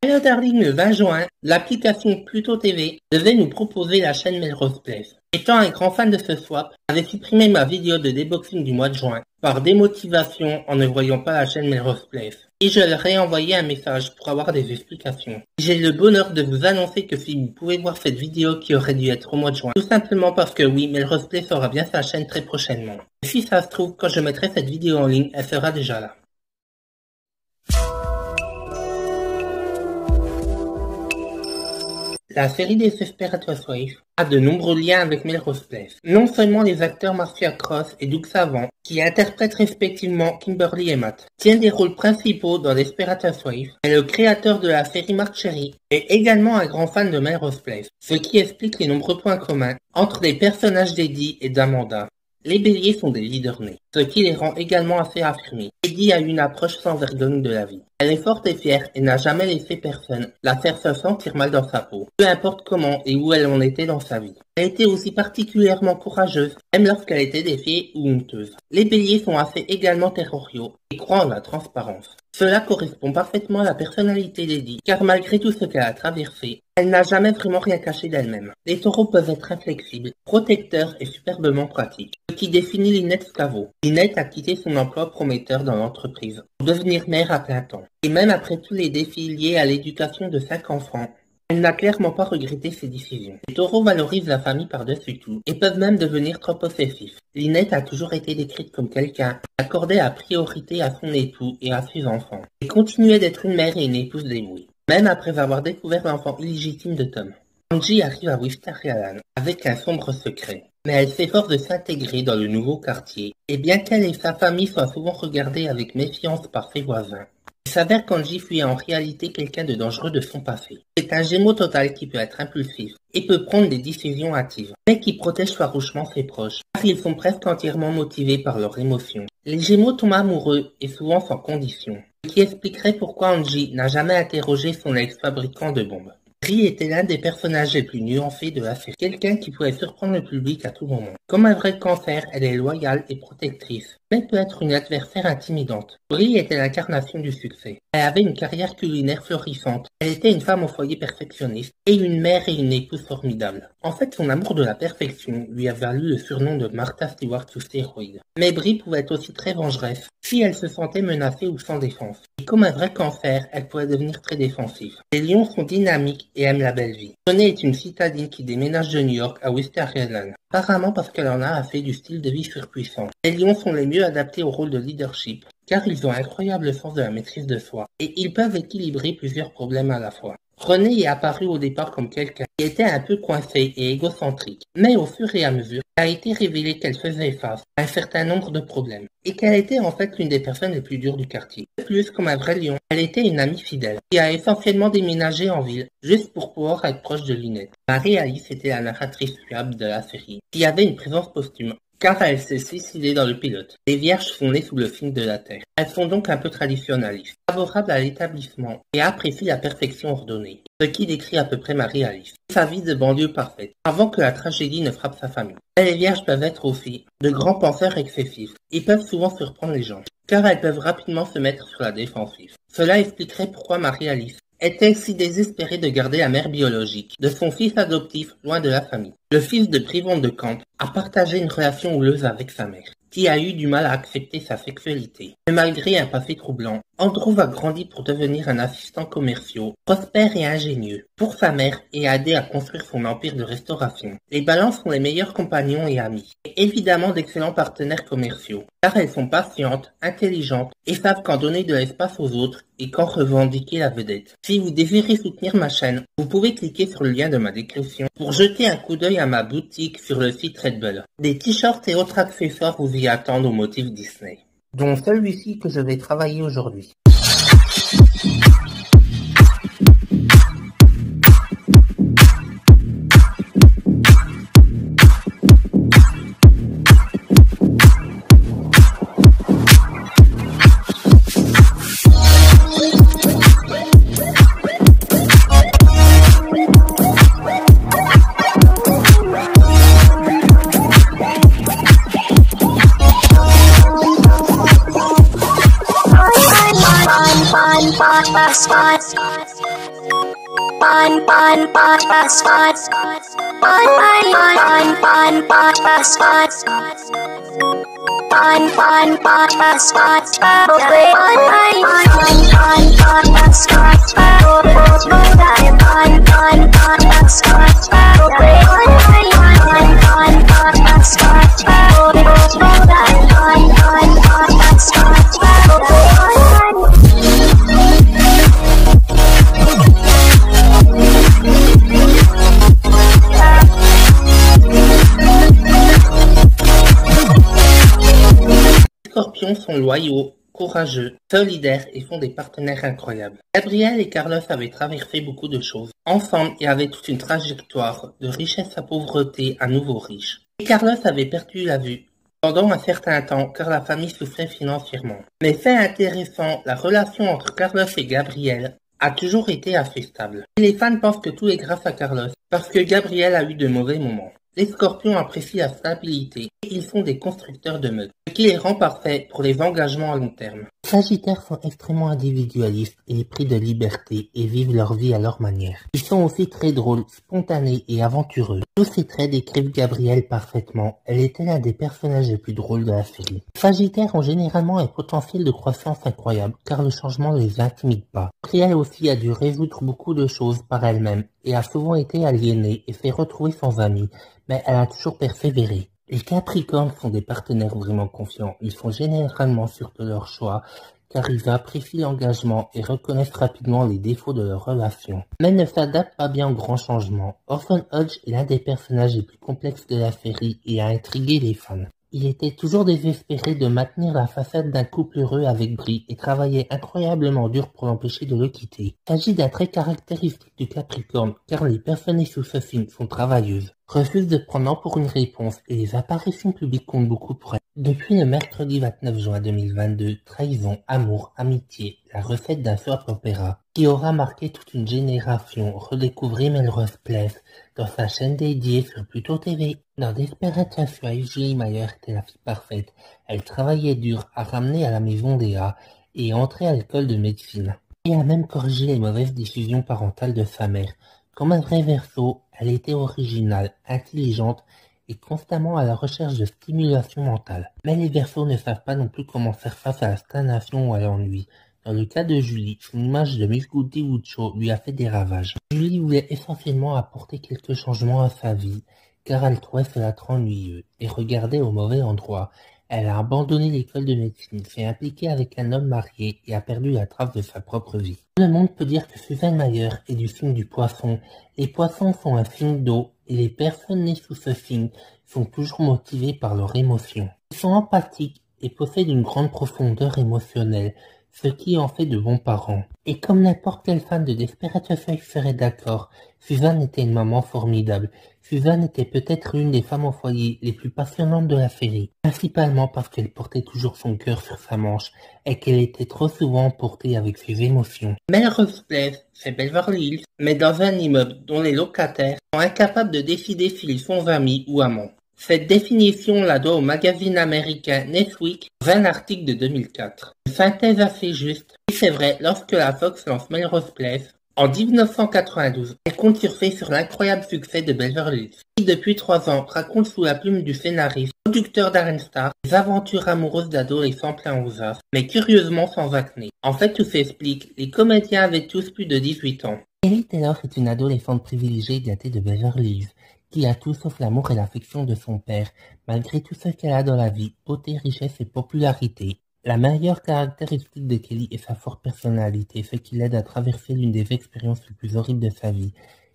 Hello Darling, le 20 juin, l'application Pluto TV devait nous proposer la chaîne Melrose Place. Étant un grand fan de ce swap, j'avais supprimé ma vidéo de déboxing du mois de juin par démotivation en ne voyant pas la chaîne Melrose Place. Et je leur ai envoyé un message pour avoir des explications. J'ai le bonheur de vous annoncer que si vous pouvez voir cette vidéo qui aurait dû être au mois de juin, tout simplement parce que oui, Melrose Place aura bien sa chaîne très prochainement. Et si ça se trouve, quand je mettrai cette vidéo en ligne, elle sera déjà là. La série des Desperate Housewives a de nombreux liens avec Melrose Place. Non seulement les acteurs Marcia Cross et Doug Savant, qui interprètent respectivement Kimberly et Matt, tiennent des rôles principaux dans Desperate Housewives, mais le créateur de la série Mark Cherry est également un grand fan de Melrose Place, ce qui explique les nombreux points communs entre les personnages d'Eddie et d'Amanda. Les béliers sont des leaders nés, ce qui les rend également assez affirmés. Eddie a une approche sans vergogne de la vie. Elle est forte et fière et n'a jamais laissé personne la faire se sentir mal dans sa peau, peu importe comment et où elle en était dans sa vie. Elle était aussi particulièrement courageuse, même lorsqu'elle était défiée ou honteuse. Les béliers sont assez également territoriaux et croient en la transparence. Cela correspond parfaitement à la personnalité d'Eddie, car malgré tout ce qu'elle a traversé, elle n'a jamais vraiment rien caché d'elle-même. Les taureaux peuvent être inflexibles, protecteurs et superbement pratiques, ce qui définit Lynette Scavo. Lynette a quitté son emploi prometteur dans l'entreprise pour devenir mère à plein temps. Et même après tous les défis liés à l'éducation de 5 enfants, elle n'a clairement pas regretté ses décisions. Les taureaux valorisent la famille par-dessus tout, et peuvent même devenir trop possessifs. Lynette a toujours été décrite comme quelqu'un qui accordait la priorité à son époux et à ses enfants, et continuait d'être une mère et une épouse dévouée, même après avoir découvert l'enfant illégitime de Tom. Angie arrive à Wistaria avec un sombre secret, mais elle s'efforce de s'intégrer dans le nouveau quartier, et bien qu'elle et sa famille soient souvent regardées avec méfiance par ses voisins, il s'avère qu'Angie fut en réalité quelqu'un de dangereux de son passé. C'est un Gémeaux total qui peut être impulsif et peut prendre des décisions hâtives, mais qui protège farouchement ses proches, car ils sont presque entièrement motivés par leurs émotions. Les Gémeaux tombent amoureux et souvent sans condition, ce qui expliquerait pourquoi Angie n'a jamais interrogé son ex-fabricant de bombes. Brie était l'un des personnages les plus nuancés de la série, quelqu'un qui pourrait surprendre le public à tout moment. Comme un vrai cancer, elle est loyale et protectrice, mais peut être une adversaire intimidante. Brie était l'incarnation du succès. Elle avait une carrière culinaire florissante, elle était une femme au foyer perfectionniste, et une mère et une épouse formidable. En fait, son amour de la perfection lui a valu le surnom de Martha Stewart sous stéroïdes. Mais Brie pouvait être aussi très vengeresse, si elle se sentait menacée ou sans défense. Et comme un vrai cancer, elle pouvait devenir très défensive. Les lions sont dynamiques et aiment la belle vie. Tony est une citadine qui déménage de New York à Wistaria, apparemment parce qu'elle en a assez du style de vie surpuissant. Les lions sont les mieux adaptés au rôle de leadership, car ils ont un incroyable sens de la maîtrise de soi, et ils peuvent équilibrer plusieurs problèmes à la fois. Renée est apparue au départ comme quelqu'un qui était un peu coincé et égocentrique, mais au fur et à mesure, il a été révélé qu'elle faisait face à un certain nombre de problèmes, et qu'elle était en fait l'une des personnes les plus dures du quartier. De plus, comme un vrai lion, elle était une amie fidèle, qui a essentiellement déménagé en ville, juste pour pouvoir être proche de Lynette. Marie-Alice était la narratrice fiable de la série, qui avait une présence posthume, car elle s'est suicidée dans le pilote. Les vierges sont nées sous le signe de la Terre. Elles sont donc un peu traditionnalistes, favorables à l'établissement et apprécient la perfection ordonnée, ce qui décrit à peu près Marie-Alice. Sa vie de banlieue parfaite, avant que la tragédie ne frappe sa famille. Mais les vierges peuvent être aussi de grands penseurs excessifs et peuvent souvent surprendre les gens, car elles peuvent rapidement se mettre sur la défensive. Cela expliquerait pourquoi Marie-Alice est-elle si désespérée de garder la mère biologique de son fils adoptif loin de la famille. Le fils de Brivant de Camp a partagé une relation houleuse avec sa mère, qui a eu du mal à accepter sa sexualité. Mais malgré un passé troublant, Andrew va grandir pour devenir un assistant commercial, prospère et ingénieux, pour sa mère et aider à construire son empire de restauration. Les balances sont les meilleurs compagnons et amis, et évidemment d'excellents partenaires commerciaux, car elles sont patientes, intelligentes, et savent quand donner de l'espace aux autres et quand revendiquer la vedette. Si vous désirez soutenir ma chaîne, vous pouvez cliquer sur le lien de ma description pour jeter un coup d'œil à ma boutique sur le site Red Bull. Des t-shirts et autres accessoires vous y attendent au motif Disney, dont celui-ci que je vais travailler aujourd'hui. Fun. Les scorpions sont loyaux, courageux, solidaires et font des partenaires incroyables. Gabriel et Carlos avaient traversé beaucoup de choses. Ensemble, ils avaient toute une trajectoire, de richesse à pauvreté à nouveau riche. Et Carlos avait perdu la vue pendant un certain temps car la famille souffrait financièrement. Mais fait intéressant, la relation entre Carlos et Gabriel a toujours été assez stable. Et les fans pensent que tout est grâce à Carlos, parce que Gabriel a eu de mauvais moments. Les scorpions apprécient la stabilité et ils sont des constructeurs de meubles, ce qui les rend parfaits pour les engagements à long terme. Les Sagittaires sont extrêmement individualistes et épris de liberté et vivent leur vie à leur manière. Ils sont aussi très drôles, spontanés et aventureux. Tous ces traits décrivent Gabrielle parfaitement. Elle était l'un des personnages les plus drôles de la série. Les Sagittaires ont généralement un potentiel de croissance incroyable car le changement ne les intimide pas. Gabrielle aussi a dû résoudre beaucoup de choses par elle-même et a souvent été aliénée et s'est retrouvée sans amis, mais elle a toujours persévéré. Les Capricornes sont des partenaires vraiment confiants. Ils sont généralement sûrs de leur choix, car ils apprécient l'engagement et reconnaissent rapidement les défauts de leur relation, mais ne s'adaptent pas bien aux grands changements. Orson Hodge est l'un des personnages les plus complexes de la série et a intrigué les fans. Il était toujours désespéré de maintenir la façade d'un couple heureux avec Brie et travaillait incroyablement dur pour l'empêcher de le quitter. Il s'agit d'un trait caractéristique du Capricorne, car les personnes sous ce signe sont travailleuses, refusent de prendre non pour une réponse et les apparitions publiques comptent beaucoup pour elles. Depuis le mercredi 29 juin 2022, Trahison, Amour, Amitié, la recette d'un soap opéra qui aura marqué toute une génération, redécouvrir Melrose Place dans sa chaîne dédiée sur Pluto TV. Dans Desperate Housewives, Julie Mayer était la fille parfaite. Elle travaillait dur à ramener à la maison Léa et entrer à l'école de médecine. Et a même corrigé les mauvaises décisions parentales de sa mère. Comme un vrai Verseau, elle était originale, intelligente et constamment à la recherche de stimulation mentale. Mais les Verseaux ne savent pas non plus comment faire face à la stagnation ou à l'ennui. Dans le cas de Julie, son image de Miss Goody Woodchow lui a fait des ravages. Julie voulait essentiellement apporter quelques changements à sa vie, car elle trouvait cela trop ennuyeux et regardait au mauvais endroit. Elle a abandonné l'école de médecine, s'est impliquée avec un homme marié et a perdu la trace de sa propre vie. Tout le monde peut dire que Susan Mayer est du signe du poisson. Les poissons sont un signe d'eau et les personnes nées sous ce signe sont toujours motivées par leurs émotions. Ils sont empathiques et possèdent une grande profondeur émotionnelle, ce qui en fait de bons parents. Et comme n'importe quel fan de Desperate Housewives serait d'accord, Suzanne était une maman formidable. Suzanne était peut-être l'une des femmes au foyer les plus passionnantes de la série, principalement parce qu'elle portait toujours son cœur sur sa manche et qu'elle était trop souvent emportée avec ses émotions. Melrose Place, c'est Beverly Hills, mais dans un immeuble dont les locataires sont incapables de décider s'ils sont amis ou amants. Cette définition la doit au magazine américain Newsweek dans un article de 2004. Une synthèse assez juste. Et c'est vrai, lorsque la Fox lance Melrose Place, en 1992, elle compte surfer sur l'incroyable succès de Beverly Hills, qui depuis 3 ans raconte sous la plume du scénariste, producteur Darren Star, les aventures amoureuses d'adolescents pleins aux as, mais curieusement sans acné. En fait, tout s'explique, les comédiens avaient tous plus de 18 ans. Ellie Taylor est une adolescente privilégiée gâtée de Beverly Hills, qui a tout sauf l'amour et l'affection de son père, malgré tout ce qu'elle a dans la vie, beauté, richesse et popularité. La meilleure caractéristique de Kelly est sa forte personnalité, ce qui l'aide à traverser l'une des expériences les plus horribles de sa vie.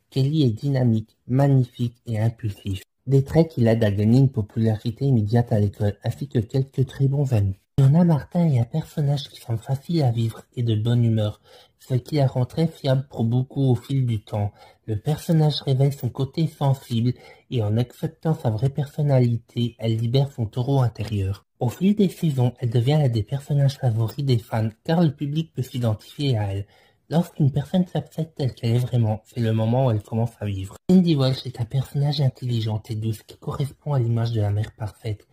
Kelly est dynamique, magnifique et impulsive. Des traits qui l'aident à gagner une popularité immédiate à l'école, ainsi que quelques très bons amis. Fiona Martin est un personnage qui semble facile à vivre et de bonne humeur, ce qui la rend très fiable pour beaucoup au fil du temps. Le personnage révèle son côté sensible et en acceptant sa vraie personnalité, elle libère son taureau intérieur. Au fil des saisons, elle devient l'un des personnages favoris des fans car le public peut s'identifier à elle. Lorsqu'une personne s'accepte telle qu'elle est vraiment, c'est le moment où elle commence à vivre. Cindy Walsh est un personnage intelligent et douce qui correspond à l'image de la mère parfaite.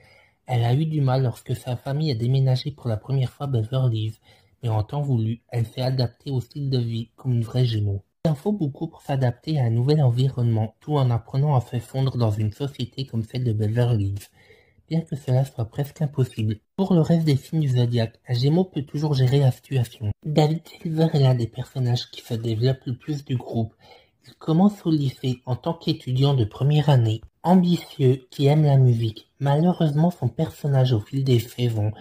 Elle a eu du mal lorsque sa famille a déménagé pour la première fois à Beverly Hills, mais en temps voulu, elle s'est adaptée au style de vie comme une vraie Gémeaux. Il en faut beaucoup pour s'adapter à un nouvel environnement, tout en apprenant à se fondre dans une société comme celle de Beverly Hills, bien que cela soit presque impossible. Pour le reste des signes du zodiaque, un Gémeaux peut toujours gérer la situation. David Silver est l'un des personnages qui se développe le plus du groupe. Il commence au lycée en tant qu'étudiant de première année, ambitieux, qui aime la musique. Malheureusement, son personnage au fil des saisons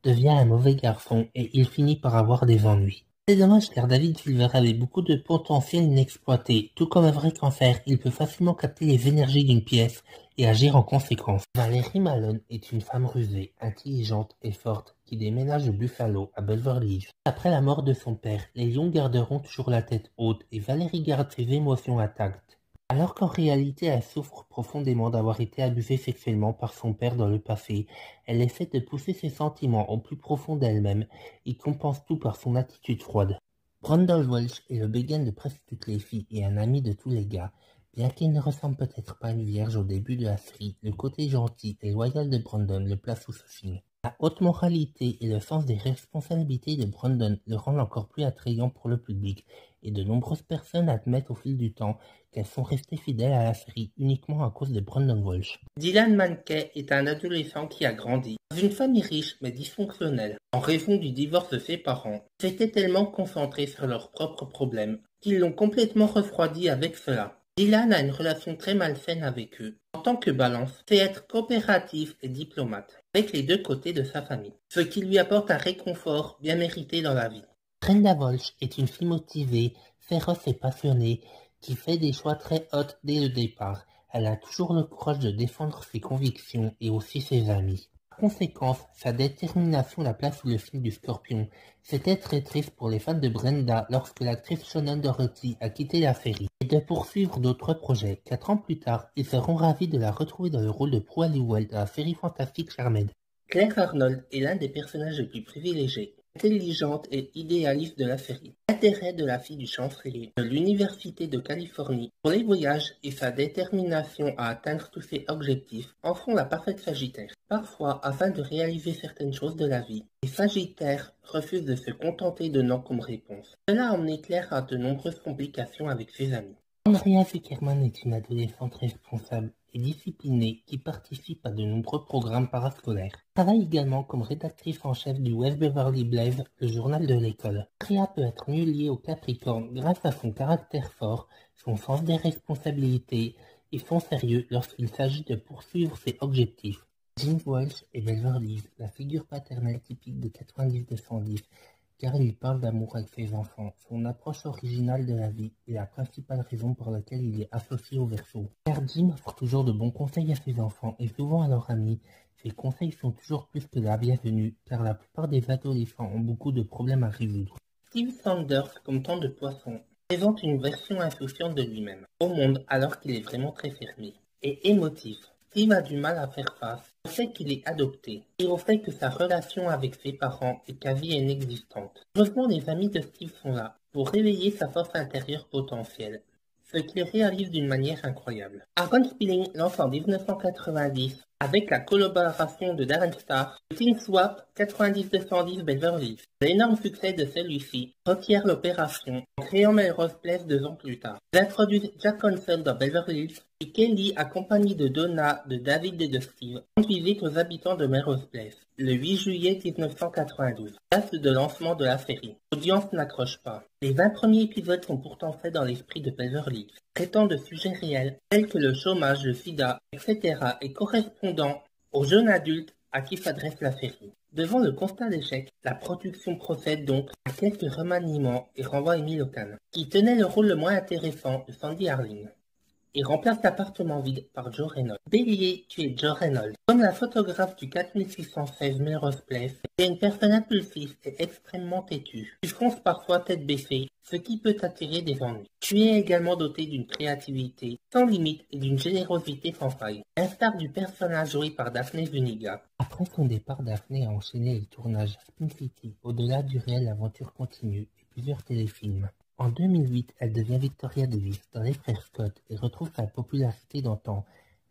devient un mauvais garçon et il finit par avoir des ennuis. C'est dommage car David Silver avait beaucoup de potentiel inexploité. Tout comme un vrai cancer, il peut facilement capter les énergies d'une pièce et agir en conséquence. Valérie Malone est une femme rusée, intelligente et forte qui déménage de Buffalo à Beverly Hills. Après la mort de son père, les lions garderont toujours la tête haute et Valérie garde ses émotions intactes. Alors qu'en réalité elle souffre profondément d'avoir été abusée sexuellement par son père dans le passé, elle essaie de pousser ses sentiments au plus profond d'elle-même et compense tout par son attitude froide. Brandon Welch est le béguin de presque toutes les filles et un ami de tous les gars. Bien qu'il ne ressemble peut-être pas à une vierge au début de la série, le côté gentil et loyal de Brandon le place sous ce signe. La haute moralité et le sens des responsabilités de Brandon le rendent encore plus attrayant pour le public, et de nombreuses personnes admettent au fil du temps qu'elles sont restées fidèles à la série uniquement à cause de Brandon Walsh. Dylan Mankey est un adolescent qui a grandi dans une famille riche mais dysfonctionnelle. En raison du divorce de ses parents, ils étaient tellement concentrés sur leurs propres problèmes qu'ils l'ont complètement refroidi avec cela. Dylan a une relation très malsaine avec eux. En tant que balance, c'est être coopératif et diplomate avec les deux côtés de sa famille, ce qui lui apporte un réconfort bien mérité dans la vie. Brenda Walsh est une fille motivée, féroce et passionnée, qui fait des choix très hauts dès le départ. Elle a toujours le courage de défendre ses convictions et aussi ses amis. Par conséquent, sa détermination la place sous le signe du Scorpion. C'était très triste pour les fans de Brenda lorsque l'actrice Shannon Doherty a quitté la série et de poursuivre d'autres projets. 4 ans plus tard, ils seront ravis de la retrouver dans le rôle de Prue Halliwell dans la série fantastique Charmed. Claire Arnold est l'un des personnages les plus privilégiés, intelligente et idéaliste de la série. L'intérêt de la fille du chancelier de l'Université de Californie pour les voyages et sa détermination à atteindre tous ses objectifs en font la parfaite Sagittaire. Parfois, afin de réaliser certaines choses de la vie, les Sagittaires refusent de se contenter de non comme réponse. Cela a emmené Claire à de nombreuses complications avec ses amis. Andrea Zuckerman est une adolescente responsable et disciplinée qui participe à de nombreux programmes parascolaires. Elle travaille également comme rédactrice en chef du West Beverly Blaze, le journal de l'école. Andrea peut être mieux liée au Capricorne grâce à son caractère fort, son sens des responsabilités et son sérieux lorsqu'il s'agit de poursuivre ses objectifs. Jim Welch est Beverly Hills, la figure paternelle typique de 90-210, car il parle d'amour avec ses enfants. Son approche originale de la vie est la principale raison pour laquelle il est associé au Verseau. Car Jim offre toujours de bons conseils à ses enfants et souvent à leurs amis. Ses conseils sont toujours plus que la bienvenue, car la plupart des adolescents ont beaucoup de problèmes à résoudre. Steve Sanders, comme tant de poissons, présente une version insouciante de lui-même au monde alors qu'il est vraiment très fermé et émotif. Steve a du mal à faire face au fait qu'il est adopté et au fait que sa relation avec ses parents est quasi inexistante. Heureusement, les amis de Steve sont là pour réveiller sa force intérieure potentielle, ce qu'il réalise d'une manière incroyable. Aaron Spelling lance en 1990, avec la collaboration de Darren Star, le Teen Swap 90-210 Beverly Hills. L'énorme succès de celui-ci requiert l'opération en créant Melrose Place 2 ans plus tard. Ils introduisent Jack Console dans Beverly Hills et Kelly, accompagné de Donna, de David et de Steve, rend visite aux habitants de Melrose Place, le 8 juillet 1992, date de lancement de la série. L'audience n'accroche pas. Les 20 premiers épisodes sont pourtant faits dans l'esprit de Beverly Hills, traitant de sujets réels tels que le chômage, le sida, etc. et correspondant aux jeunes adultes à qui s'adresse la série. Devant le constat d'échec, la production procède donc à quelques remaniements et renvoie Amy Locan, qui tenait le rôle le moins intéressant de Sandy Harling, et remplace l'appartement vide par Joe Reynolds. Bélier, tu es Joe Reynolds. Comme la photographe du 4616 Melrose Place, tu es une personne impulsive et extrêmement têtue. Tu fonces parfois tête baissée, ce qui peut attirer des ennuis. Tu es également doté d'une créativité sans limite et d'une générosité sans faille, l'instar du personnage joué par Daphne Zuniga. Après son départ, Daphne a enchaîné les tournages Spin City, Au-delà du réel, l'aventure continue et plusieurs téléfilms. En 2008, elle devient Victoria Davis dans Les Frères Scott et retrouve sa popularité d'antan.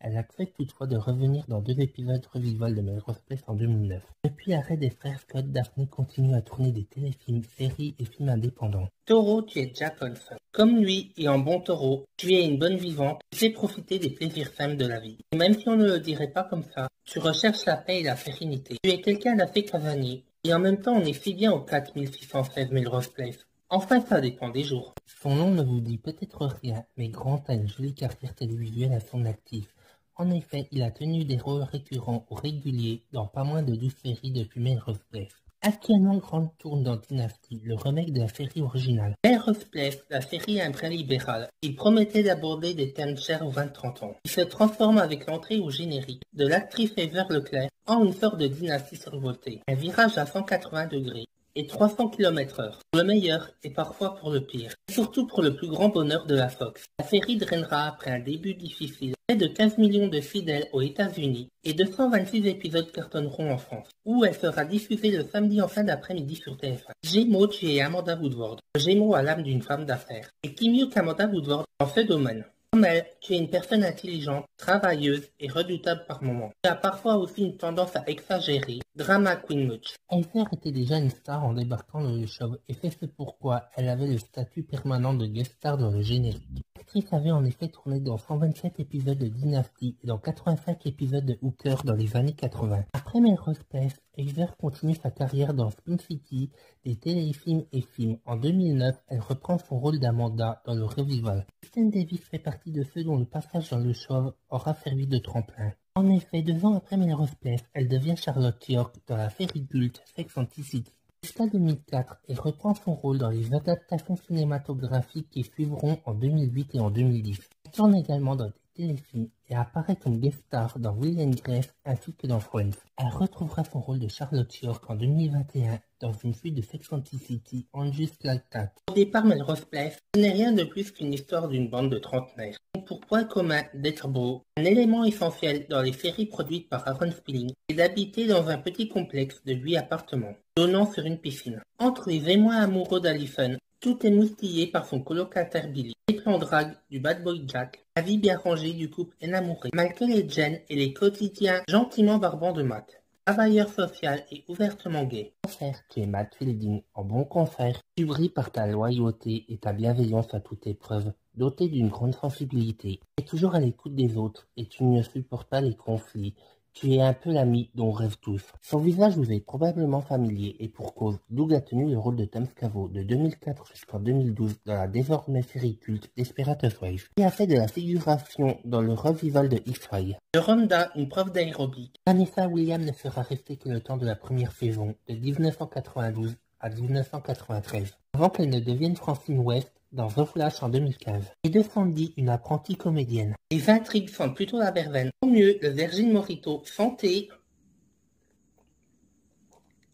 Elle accepte toutefois de revenir dans 2 épisodes revival de Melrose Place en 2009. Depuis l'arrêt des frères Scott, Daphne continue à tourner des téléfilms, séries et films indépendants. Taureau, tu es Jack Olson. Comme lui, et en bon taureau, tu es une bonne vivante, tu sais profiter des plaisirs simples de la vie. Et même si on ne le dirait pas comme ça, tu recherches la paix et la sérénité. Tu es quelqu'un d'assez casanier, et en même temps on est si bien au 4616 Melrose Place. Enfin, ça dépend des jours. Son nom ne vous dit peut-être rien, mais Grant a une jolie carrière télévisuelle à son actif. En effet, il a tenu des rôles récurrents ou réguliers dans pas moins de 12 séries depuis Melrose Place. Actuellement, Grant tourne dans Dynasty, le remake de la série originale. Melrose Place, la série est un brin libéral. Il promettait d'aborder des thèmes chers aux 20-30 ans. Il se transforme avec l'entrée au générique de l'actrice Heather Leclerc en une sorte de dynastie survoltée. Un virage à 180 degrés. Et 300 km/h, pour le meilleur et parfois pour le pire, et surtout pour le plus grand bonheur de la Fox. La série drainera après un début difficile près de 15 millions de fidèles aux États-Unis et 226 épisodes cartonneront en France, où elle sera diffusée le samedi en fin d'après-midi sur TF1. Gémeaux, tu es Amanda Woodward, Gémeaux à l'âme d'une femme d'affaires. Et qui mieux qu'Amanda Woodward dans ce domaine? Comme elle, tu es une personne intelligente, travailleuse et redoutable par moments. Tu as parfois aussi une tendance à exagérer. Drama Queen Much. Heather était déjà une star en débarquant dans le show et c'est ce pourquoi elle avait le statut permanent de guest star dans le générique. L'actrice avait en effet tourné dans 127 épisodes de Dynasty et dans 85 épisodes de Hooker dans les années 80. Après Melrose Place, Heather continue sa carrière dans Spin City, des téléfilms et films. En 2009, elle reprend son rôle d'Amanda dans le revival. Kristen Davis fait partie de ceux dont le passage dans le show aura servi de tremplin. En effet, 2 ans après Melrose Place, elle devient Charlotte York dans la série culte Sex and the City. Jusqu'à 2004, elle reprend son rôle dans les adaptations cinématographiques qui suivront en 2008 et en 2010. Elle tourne également dans des téléfilms et apparaît comme guest star dans Will and Grace ainsi que dans Friends. Elle retrouvera son rôle de Charlotte York en 2021 dans une suite de Sex and the City, On Just Like That. Au départ, Melrose Place, ce n'est rien de plus qu'une histoire d'une bande de trentenaires. Pour point commun d'être beau, un élément essentiel dans les séries produites par Aaron Spelling est d'habiter dans un petit complexe de 8 appartements, donnant sur une piscine. Entre les émois amoureux d'Allison, tout est moustillé par son colocataire Billy, les plans drague du bad boy Jack, la vie bien rangée du couple enamouré, Michael et Jen et les quotidiens gentiment barbants de Matt. Travailleur social et ouvertement gay. Confère, tu es Matt Fielding, en bon confrère. Tu brilles par ta loyauté et ta bienveillance à toute épreuve, doté d'une grande sensibilité. Tu es toujours à l'écoute des autres et tu ne supportes pas les conflits. Tu es un peu l'ami dont rêvent tous. Son visage vous est probablement familier et pour cause, Doug a tenu le rôle de Tom Scavo de 2004 jusqu'en 2012 dans la désormais série culte Desperate Housewives. Il a fait de la figuration dans le revival de X-Files. De Rhonda, une prof d'aérobic. Vanessa Williams ne sera restée que le temps de la première saison, de 1992 à 1993, avant qu'elle ne devienne Francine West dans The Flash en 2015. Et de Sandy, une apprentie comédienne. Les intrigues sentent plutôt la verveine. Au mieux, le Virgin Mojito, santé.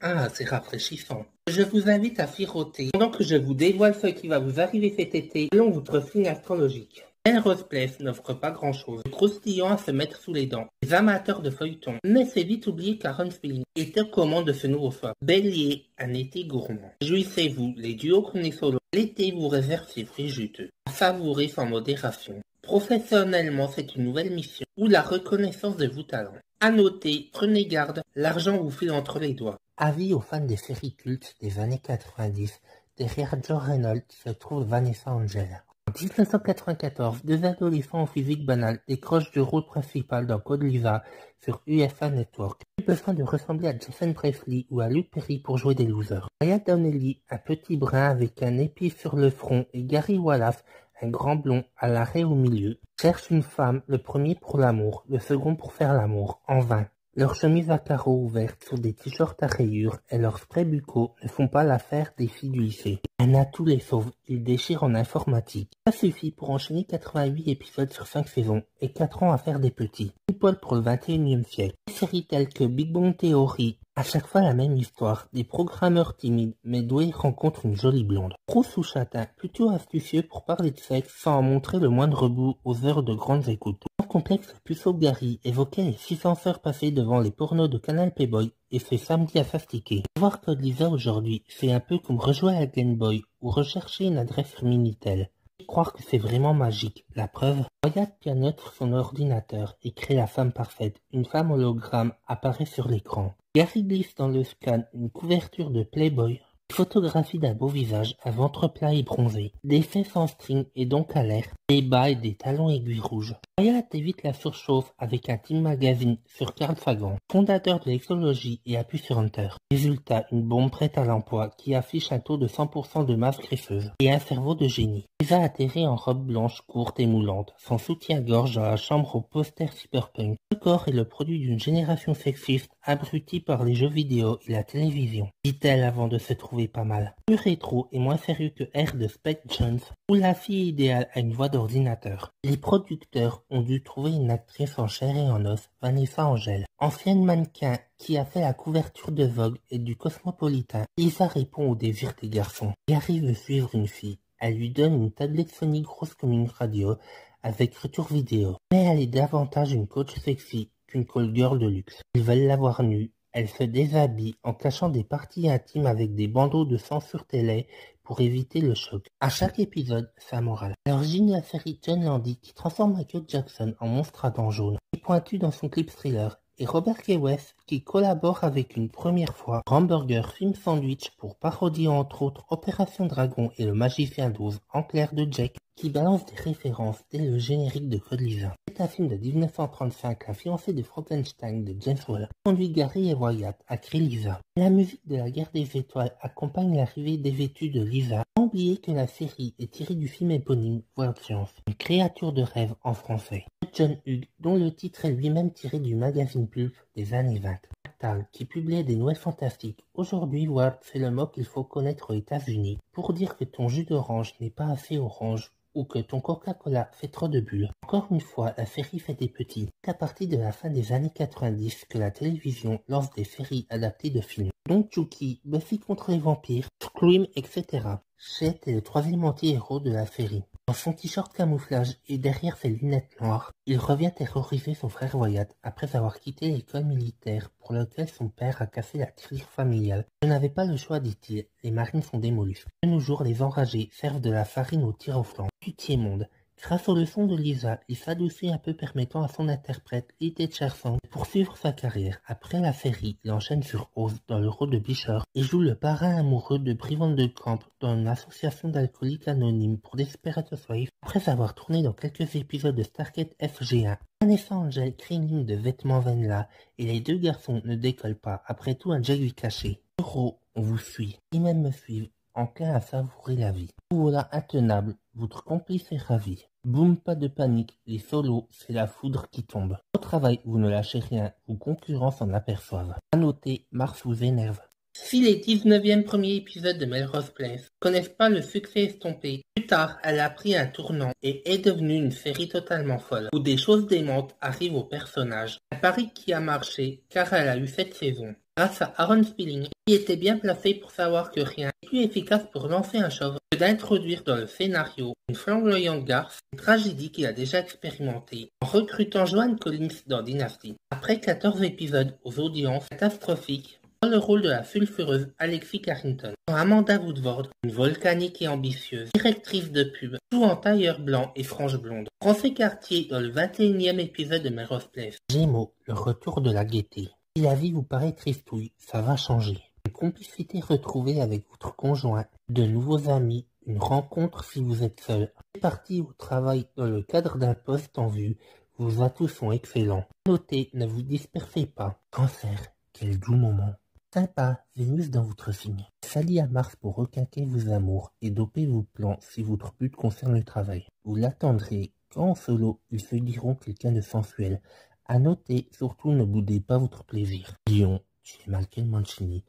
Ah, c'est rafraîchissant. Je vous invite à siroter pendant que je vous dévoile ce qui va vous arriver cet été selon votre signe astrologique. Melrose Place n'offre pas grand-chose de croustillant à se mettre sous les dents. Les amateurs de feuilletons, mais c'est vite oublié qu'Aaron Spelling est aux commandes de ce nouveau soir. Bélier, un été gourmand. Jouissez-vous, les duos chroniques solo. L'été vous réserve ses fruits juteux, à savourer sans modération. Professionnellement, c'est une nouvelle mission, ou la reconnaissance de vos talents. À noter, prenez garde, l'argent vous file entre les doigts. Avis aux fans des séries cultes des années 90, derrière Joe Reynolds se trouve Vanessa Angel. En 1994, 2 adolescents au physique banal décrochent le rôle principal dans Code Lysa sur USA Network. Plus besoin de ressembler à Jason Presley ou à Luke Perry pour jouer des losers. Ryan Donnelly, un petit brun avec un épi sur le front, et Gary Wallace, un grand blond à l'arrêt au milieu, cherchent une femme, le premier pour l'amour, le second pour faire l'amour, en vain. Leurs chemises à carreaux ouvertes sur des t-shirts à rayures et leurs sprays buccaux ne font pas l'affaire des filles du lycée. Un atout les sauve, ils déchirent en informatique. Ça suffit pour enchaîner 88 épisodes sur 5 saisons et 4 ans à faire des petits. People pour le 21e siècle. Des séries telles que Big Bang Theory, à chaque fois la même histoire. Des programmeurs timides mais doués rencontrent une jolie blonde. Rousse ou châtain, plutôt astucieux pour parler de sexe sans en montrer le moindre bout aux heures de grandes écoutes. Complexe Puceau Gary évoquait les 600 heures passées devant les pornos de Canal Playboy et ses samedis à fastiquer. Voir Code Lysa aujourd'hui, c'est un peu comme rejouer à Game Boy ou rechercher une adresse sur Minitel. croire que c'est vraiment magique. La preuve, Wyatt pianote sur son ordinateur et crée la femme parfaite. Une femme hologramme apparaît sur l'écran. Gary glisse dans le scan une couverture de Playboy. Une photographie d'un beau visage, un ventre plat et bronzé, des fesses en string et donc à l'air, des bas et des talons aiguilles rouges. Wyatt évite la surchauffe avec un Teen Magazine sur Carl Sagan, fondateur de l'exologie et appuie sur Enter. Résultat, une bombe prête à l'emploi qui affiche un taux de 100% de masse graisseuse et un cerveau de génie. Lisa atterrit en robe blanche courte et moulante, son soutien-gorge dans la chambre au poster cyberpunk. Ce corps est le produit d'une génération sexiste abrutie par les jeux vidéo et la télévision, dit-elle avant de se trouver pas mal. Plus rétro et moins sérieux que R de Spec Jones, où la fille idéale a une voix d'ordinateur. Les producteurs ont dû trouver une actrice en chair et en os, Vanessa Angel, ancienne mannequin qui a fait la couverture de Vogue et du Cosmopolitan. Lisa répond au désir des garçons. Gary veut suivre une fille. Elle lui donne une tablette Sony grosse comme une radio, avec retour vidéo. Mais elle est davantage une coach sexy qu'une call girl de luxe. Ils veulent la voir nue. Elle se déshabille en cachant des parties intimes avec des bandeaux de sang sur télé pour éviter le choc. À chaque épisode, sa morale. À l'origine de la série, John Landy, qui transforme Michael Jackson en monstre à dents jaunes, est pointu dans son clip Thriller, et Robert K. West, qui collabore avec une première fois Hamburger Film Sandwich pour parodier entre autres Opération Dragon et Le Magicien d'Oz en clair de Jack, qui balance des références dès le générique de Code Lisa. C'est un film de 1935, la fiancée de Frankenstein de James Whale, conduit Gary et Wyatt à créer Lisa. La musique de la guerre des étoiles accompagne l'arrivée dévêtue de Lisa. Sans oublier que la série est tirée du film éponyme Wild Chance, une créature de rêve en français. John Hughes, dont le titre est lui-même tiré du magazine Pulp des années 20. Tal, qui publiait des nouvelles fantastiques. Aujourd'hui, Wild, c'est le mot qu'il faut connaître aux États-Unis pour dire que ton jus d'orange n'est pas assez orange ou que ton Coca-Cola fait trop de bulles. Encore une fois, la série fait des petits. C'est à partir de la fin des années 90 que la télévision lance des séries adaptées de films. Donc Chucky, Buffy contre les vampires, Scream, etc. Chet est le troisième anti-héros de la série. Dans son t-shirt camouflage et derrière ses lunettes noires, il revient terroriser son frère Wyatt après avoir quitté l'école militaire pour laquelle son père a cassé la tirelire familiale. Je n'avais pas le choix, dit-il, les marines sont des mollusques. De nos jours, les enragés servent de la farine au tir au flanc. Du tiers-monde. Grâce aux leçons de Lisa, il s'adoucit un peu permettant à son interprète, Lee Cherson, de poursuivre sa carrière. Après la série, il enchaîne sur Oz dans le rôle de Bisher et joue le parrain amoureux de Brie Van de Camp dans une association d'alcooliques anonymes pour Desperate Housewives. Après avoir tourné dans quelques épisodes de Stargate FG1, Vanessa Angel crée une ligne de vêtements Venla et les deux garçons ne décollent pas. Après tout, un jet lui caché. Euro, on vous suit. Ils même me suivent. Enclin à savourer la vie. Vous voilà intenable, votre complice est ravi. Boum, pas de panique, les solos, c'est la foudre qui tombe. Au travail, vous ne lâchez rien, vos concurrents s'en aperçoivent. À noter, Mars vous énerve. Si les 19e premiers épisodes de Melrose Place connaissent pas le succès estompé, plus tard, elle a pris un tournant et est devenue une série totalement folle, où des choses démentes arrivent aux personnages. Un pari qui a marché, car elle a eu 7 saisons. Grâce à Aaron Spelling, qui était bien placé pour savoir que rien n'est plus efficace pour lancer un show que d'introduire dans le scénario une flamboyante garce, une tragédie qu'il a déjà expérimentée, en recrutant Joan Collins dans Dynasty. Après 14 épisodes aux audiences catastrophiques, dans le rôle de la sulfureuse Alexis Carrington, Amanda Woodward, une volcanique et ambitieuse, directrice de pub, joue en tailleur blanc et frange blonde. Français Cartier dans le 21e épisode de Melrose Place. Gémeaux, le retour de la gaieté. Si la vie vous paraît tristouille, ça va changer. Une complicité retrouvée avec votre conjoint, de nouveaux amis, une rencontre si vous êtes seul. C'est parti au travail dans le cadre d'un poste en vue. Vos atouts sont excellents. Notez, ne vous dispersez pas. Cancer, quel doux moment. Sympa, Vénus dans votre signe. S'allie à Mars pour requinquer vos amours et doper vos plans si votre but concerne le travail. Vous l'attendrez. Quand en solo, ils se diront quelqu'un de sensuel. À noter, surtout ne boudez pas votre plaisir. Lion, tu es Michael Mancini,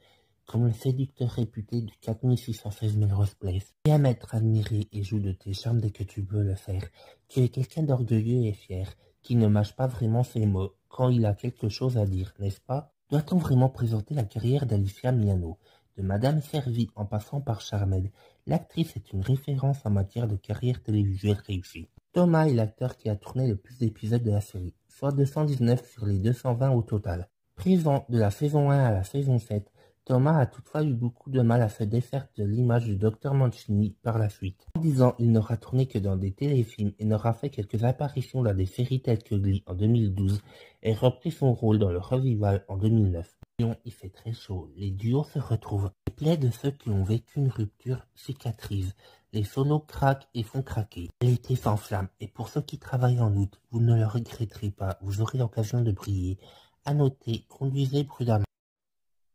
comme le séducteur réputé du 4616 Melrose Place. Diamètre admiré et joue de tes charmes dès que tu veux le faire. Tu es quelqu'un d'orgueilleux et fier, qui ne mâche pas vraiment ses mots quand il a quelque chose à dire, n'est-ce pas? Doit-on vraiment présenter la carrière d'Alicia Milano? De Madame Servie en passant par Charmed, l'actrice est une référence en matière de carrière télévisuelle réussie. Thomas est l'acteur qui a tourné le plus d'épisodes de la série, soit 219 sur les 220 au total. Présent de la saison 1 à la saison 7, Thomas a toutefois eu beaucoup de mal à se défaire de l'image du Dr Mancini par la suite. En 10 ans, il n'aura tourné que dans des téléfilms et n'aura fait quelques apparitions dans des séries telles que Glee en 2012 et repris son rôle dans le revival en 2009. Il fait très chaud, les duos se retrouvent. Les plaies de ceux qui ont vécu une rupture cicatrisent. Les solos craquent et font craquer. L'été s'enflamme et pour ceux qui travaillent en août, vous ne le regretterez pas, vous aurez l'occasion de briller. À noter, conduisez prudemment.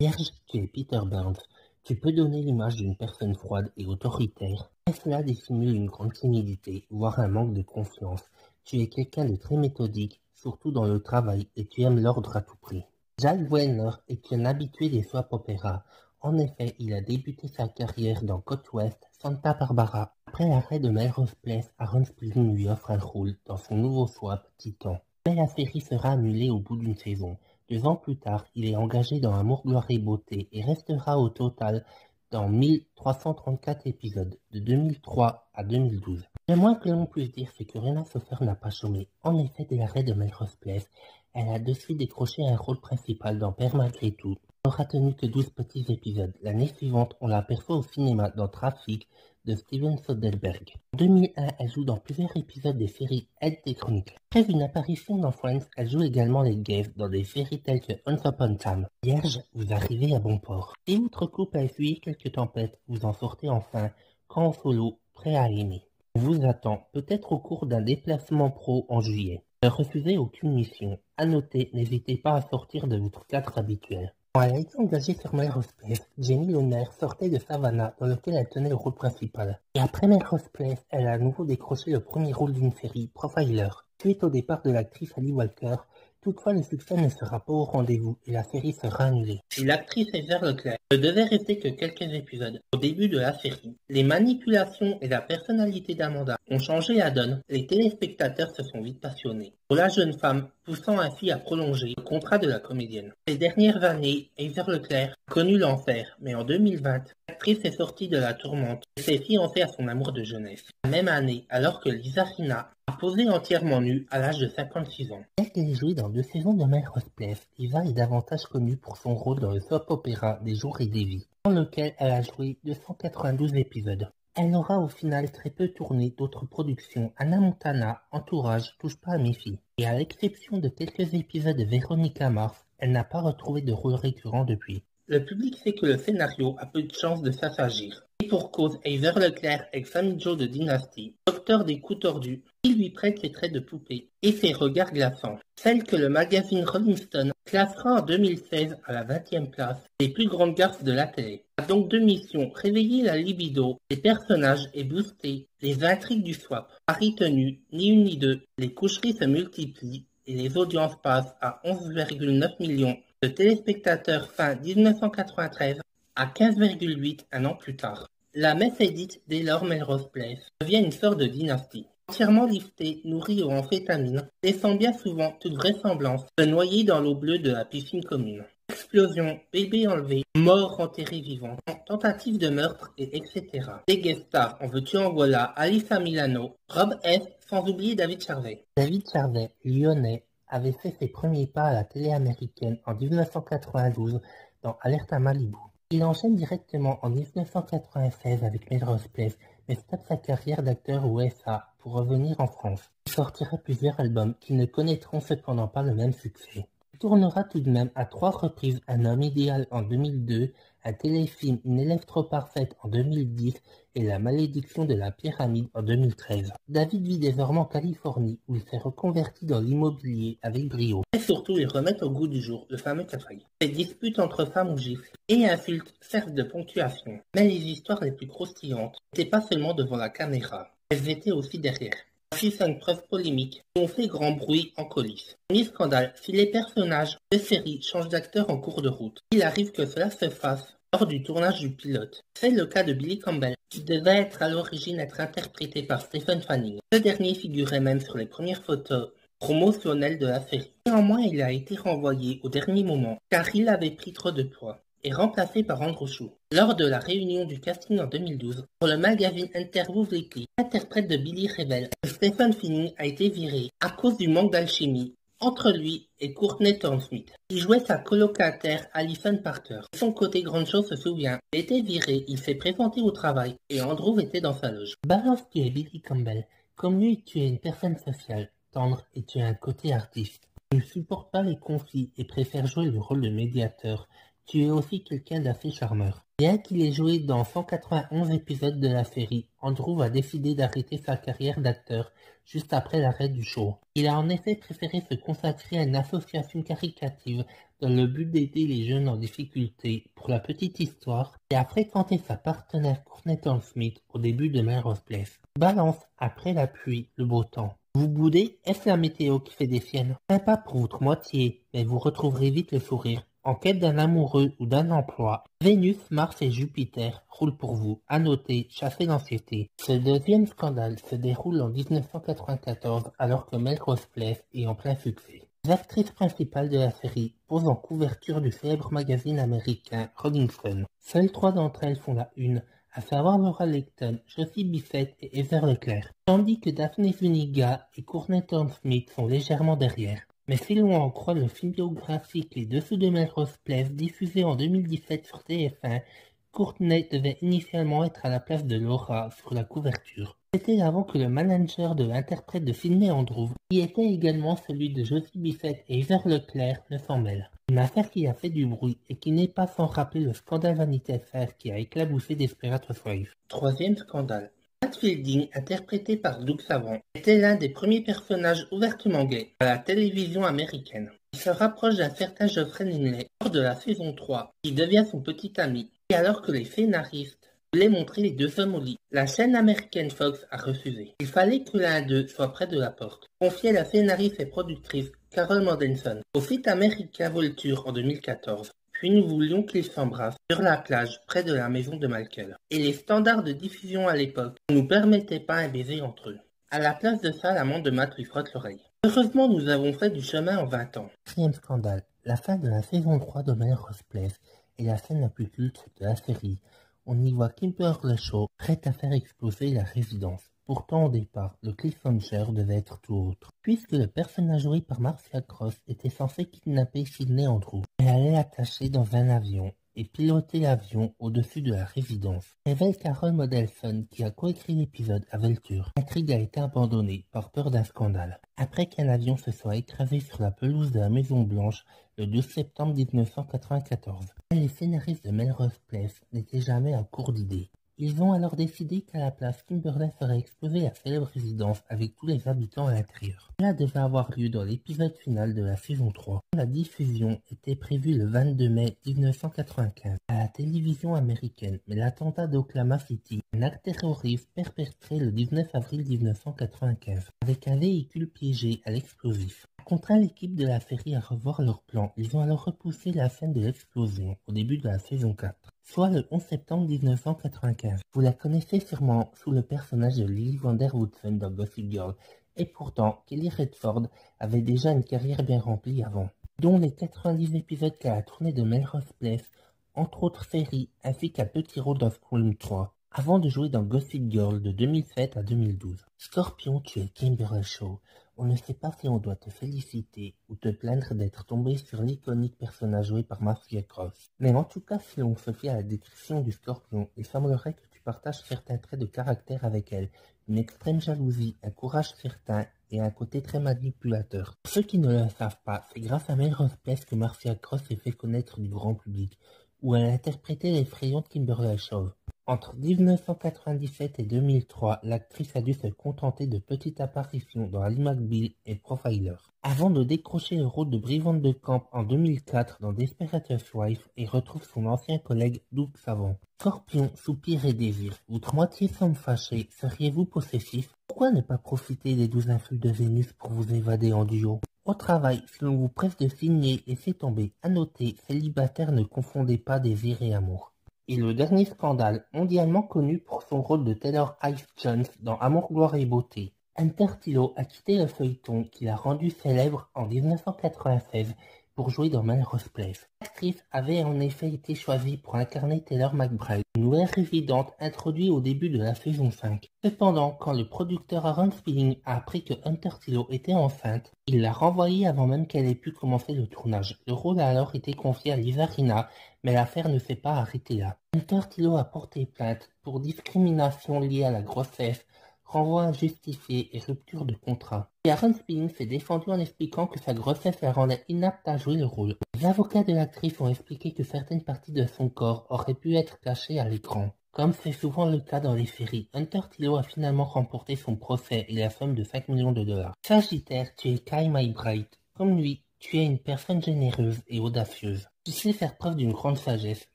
Vierge, tu es Peter Burns. Tu peux donner l'image d'une personne froide et autoritaire, mais cela dissimule une grande timidité, voire un manque de confiance. Tu es quelqu'un de très méthodique, surtout dans le travail, et tu aimes l'ordre à tout prix. Jack Wellner est un habitué des soap opéras. En effet, il a débuté sa carrière dans Côte Ouest, Santa Barbara. Après l'arrêt de Melrose Place, Aaron Spelling lui offre un rôle dans son nouveau soap, Titan. Mais la série sera annulée au bout d'une saison. 2 ans plus tard, il est engagé dans Amour, gloire et beauté et restera au total dans 1334 épisodes, de 2003 à 2012. Le moins que l'on puisse dire, c'est que Rena Sofer n'a pas chômé. En effet, dès l'arrêt de Melrose Place, elle a de suite décroché un rôle principal dans Père malgré tout. Elle n'aura tenu que 12 petits épisodes. L'année suivante, on l'aperçoit au cinéma dans Trafic de Steven Soderbergh. En 2001, elle joue dans plusieurs épisodes des séries Ed des Chroniques. Après une apparition dans Friends, elle joue également les guests dans des séries telles que Once Upon a Time. Vierge, vous arrivez à bon port. Si votre couple a essuyé quelques tempêtes, vous en sortez enfin, quand en solo, prêt à aimer. On vous attend, peut-être au cours d'un déplacement pro en juillet. Ne refusez aucune mission. À noter, n'hésitez pas à sortir de votre cadre habituel. Quand elle a été engagée sur Melrose Place, Jenny Lerner sortait de Savannah dans lequel elle tenait le rôle principal. Et après Melrose Place, elle a à nouveau décroché le premier rôle d'une série, Profiler. Suite au départ de l'actrice Ali Walker, toutefois le succès ne sera pas au rendez-vous et la série sera annulée. Si l'actrice Heather Leclerc ne devait rester que quelques épisodes au début de la série, les manipulations et la personnalité d'Amanda ont changé la donne, les téléspectateurs se sont vite passionnés pour la jeune femme, poussant ainsi à prolonger le contrat de la comédienne. Ces dernières années, Heather Leclerc a connu l'enfer, mais en 2020, l'actrice est sortie de la tourmente et s'est fiancée à son amour de jeunesse. La même année, alors que Lisa Rinna a posé entièrement nue à l'âge de 56 ans. Bien qu'elle ait joué dans 2 saisons de Melrose Place, Lisa est davantage connue pour son rôle dans le soap opéra Des jours et des vies, dans lequel elle a joué 292 épisodes. Elle n'aura au final très peu tourné d'autres productions. Hannah Montana, Entourage, Touche pas à mes filles. Et à l'exception de quelques épisodes de Veronica Mars, elle n'a pas retrouvé de rôle récurrent depuis. Le public sait que le scénario a peu de chances de s'assagir. Et pour cause, Heather Leclerc est Sammy Joe de Dynasty, docteur des coups tordus, qui lui prête ses traits de poupée et ses regards glaçants. Celle que le magazine Rolling Stone classera en 2016 à la 20e place des plus grandes garces de la télé. A donc 2 missions, réveiller la libido des personnages et booster les intrigues du swap. Pari tenu, ni une ni deux, les coucheries se multiplient et les audiences passent à 11,9 millions de téléspectateurs fin 1993 à 15,8 un an plus tard. La messe est dite dès lors Melrose Place devient une sorte de dynastie. Entièrement liftée, nourrie aux amphétamines, laissant bien souvent toute vraisemblance se noyer dans l'eau bleue de la piscine commune. Explosion, bébé enlevé, mort enterré vivant, tentative de meurtre et etc. Des guest stars, en veux-tu en voilà, Alyssa Milano, Rob S, sans oublier David Charvet. David Charvet, lyonnais, avait fait ses premiers pas à la télé américaine en 1992 dans Alerte à Malibu. Il enchaîne directement en 1996 avec Melrose Place, mais stoppe sa carrière d'acteur aux USA pour revenir en France. Il sortira plusieurs albums qui ne connaîtront cependant pas le même succès. Il tournera tout de même à 3 reprises Un homme idéal en 2002, un téléfilm Une élève trop parfaite en 2010 et La malédiction de la pyramide en 2013. David vit désormais en Californie où il s'est reconverti dans l'immobilier avec brio. Et surtout, il remet au goût du jour le fameux café. Ces disputes entre femmes ou gifles et insultes servent de ponctuation. Mais les histoires les plus croustillantes n'étaient pas seulement devant la caméra, elles étaient aussi derrière. Voici 5 preuves polémiques qui ont fait grand bruit en coulisses. Premier scandale, si les personnages de série changent d'acteur en cours de route, il arrive que cela se fasse lors du tournage du pilote. C'est le cas de Billy Campbell, qui devait à l'origine être interprété par Stephen Fanning. Ce dernier figurait même sur les premières photos promotionnelles de la série. Néanmoins, il a été renvoyé au dernier moment, car il avait pris trop de poids, et remplacé par Andrew Shue. Lors de la réunion du casting en 2012, pour le magazine Interview Weekly, l'interprète de Billy révèle que Stephen Fanning a été viré à cause du manque d'alchimie entre lui et Courtney Thorne-Smith, qui jouait sa colocataire Alison Parker. De son côté, Grande Chose se souvient, il était viré, il s'est présenté au travail et Andrew était dans sa loge. Balance, tu es Billy Campbell. Comme lui, tu es une personne sociale, tendre et tu as un côté artiste. Tu ne supportes pas les conflits et préfères jouer le rôle de médiateur. Tu es aussi quelqu'un d'assez charmeur. Bien qu'il ait joué dans 191 épisodes de la série, Andrew va décider d'arrêter sa carrière d'acteur juste après l'arrêt du show. Il a en effet préféré se consacrer à une association caritative dans le but d'aider les jeunes en difficulté. Pour la petite histoire, et a fréquenté sa partenaire Courtney Thorne-Smith au début de Melrose Place. Balance, après la pluie, le beau temps. Vous boudez, est-ce la météo qui fait des siennes? Sympa pour votre moitié, mais vous retrouverez vite le sourire. En quête d'un amoureux ou d'un emploi, Vénus, Mars et Jupiter roulent pour vous. À noter, chassez l'anxiété. Ce deuxième scandale se déroule en 1994 alors que Melrose Place est en plein succès. Les actrices principales de la série posent en couverture du célèbre magazine américain Rolling Stone. Seules 3 d'entre elles font la une, à savoir Laura Layton, Josie Bissett et Heather Leclerc, tandis que Daphne Zuniga et Courtney Thorne-Smith sont légèrement derrière. Mais si l'on en croit le film biographique Les Dessous de Melrose Place, diffusé en 2017 sur TF1, Courtney devait initialement être à la place de Laura sur la couverture. C'était avant que le manager de l'interprète de Sydney Andrews, qui était également celui de Josie Bissett et Heather Leclerc, ne s'en mêle. Une affaire qui a fait du bruit et qui n'est pas sans rappeler le scandale Vanity Fair qui a éclaboussé Desperate Housewives. Troisième scandale. Matt Fielding, interprété par Doug Savant, était l'un des premiers personnages ouvertement gays à la télévision américaine. Il se rapproche d'un certain Geoffrey Linley lors de la saison 3, qui devient son petit ami, et alors que les scénaristes voulaient montrer les deux hommes au lit, la chaîne américaine Fox a refusé. Il fallait que l'un d'eux soit près de la porte, confiait la scénariste et productrice Carol Mortensen au site américain Vulture en 2014. Puis nous voulions qu'ils s'embrassent sur la plage près de la maison de Malkel. Et les standards de diffusion à l'époque ne nous permettaient pas un baiser entre eux. À la place de ça, l'amant de Matt lui frotte l'oreille. Heureusement, nous avons fait du chemin en 20 ans. Quatrième scandale. La fin de la saison 3 de Melrose Place est la scène la plus culte de la série. On y voit Kimberly Shaw prête à faire exploser la résidence. Pourtant, au départ, le cliffhanger devait être tout autre, puisque le personnage joué par Marcia Cross était censé kidnapper Sydney Andrews. Elle allait l'attacher dans un avion et piloter l'avion au-dessus de la résidence. Révèle Carol Modelson, qui a coécrit l'épisode à Vulture. L'intrigue a été abandonnée par peur d'un scandale. Après qu'un avion se soit écrasé sur la pelouse de la Maison Blanche le 12 septembre 1994. Les scénaristes de Melrose Place n'étaient jamais à court d'idées. Ils ont alors décidé qu'à la place, Kimberly ferait exploser la célèbre résidence avec tous les habitants à l'intérieur. Cela devait avoir lieu dans l'épisode final de la saison 3. La diffusion était prévue le 22 mai 1995 à la télévision américaine, mais l'attentat d'Oklahoma City, un acte terroriste perpétré le 19 avril 1995 avec un véhicule piégé à l'explosif, a contraint l'équipe de la série à revoir leur plan. Ils ont alors repoussé la scène de l'explosion au début de la saison 4. Soit le 11 septembre 1995. Vous la connaissez sûrement sous le personnage de Lily Vander Woodson dans Gossip Girl, et pourtant Kelly Redford avait déjà une carrière bien remplie avant, dont les 90 épisodes qu'elle a tourné de Melrose Place, entre autres séries, ainsi qu'un petit rôle dans Scream 3, avant de jouer dans Gossip Girl de 2007 à 2012. Scorpion, tu es Kimberly Shaw. On ne sait pas si on doit te féliciter ou te plaindre d'être tombé sur l'iconique personnage joué par Marcia Cross. Mais en tout cas, si l'on se fie à la description du Scorpion, il semblerait que tu partages certains traits de caractère avec elle, une extrême jalousie, un courage certain et un côté très manipulateur. Pour ceux qui ne le savent pas, c'est grâce à Melrose Place que Marcia Cross s'est fait connaître du grand public, où elle interprétait l'effrayante Kimberly Shaw. Entre 1997 et 2003, l'actrice a dû se contenter de petites apparitions dans Ali McBeal et Profiler, avant de décrocher le rôle de brigande de camp en 2004 dans Desperate Housewives et retrouve son ancien collègue Doug Savant. Scorpion, soupir et désir. Votre moitié semble fâchée. Seriez-vous possessif? Pourquoi ne pas profiter des 12 influx de Vénus pour vous évader en duo? Au travail, si l'on vous presse de signer, laissez tomber. À noter, célibataire, ne confondez pas désir et amour. Et le dernier scandale, mondialement connu pour son rôle de Taylor Ice Jones dans Amour, gloire et beauté. Hunter Tilo a quitté le feuilleton qu'il a rendu célèbre en 1996 pour jouer dans Melrose Place. L'actrice avait en effet été choisie pour incarner Taylor McBride, une nouvelle résidente introduite au début de la saison 5. Cependant, quand le producteur Aaron Spelling a appris que Hunter Tilo était enceinte, il l'a renvoyée avant même qu'elle ait pu commencer le tournage. Le rôle a alors été confié à Lisa Rinna, mais l'affaire ne s'est pas arrêtée là. Hunter Tilo a porté plainte pour discrimination liée à la grossesse, renvoi injustifié et rupture de contrat. Et Aaron Spelling s'est défendu en expliquant que sa grossesse la rendait inapte à jouer le rôle. Les avocats de l'actrice ont expliqué que certaines parties de son corps auraient pu être cachées à l'écran. Comme c'est souvent le cas dans les séries, Hunter Tilo a finalement remporté son procès et la somme de 5 millions de dollars. Sagittaire, tu es Kyle McBride. Comme lui, tu es une personne généreuse et audacieuse. Tu sais faire preuve d'une grande sagesse,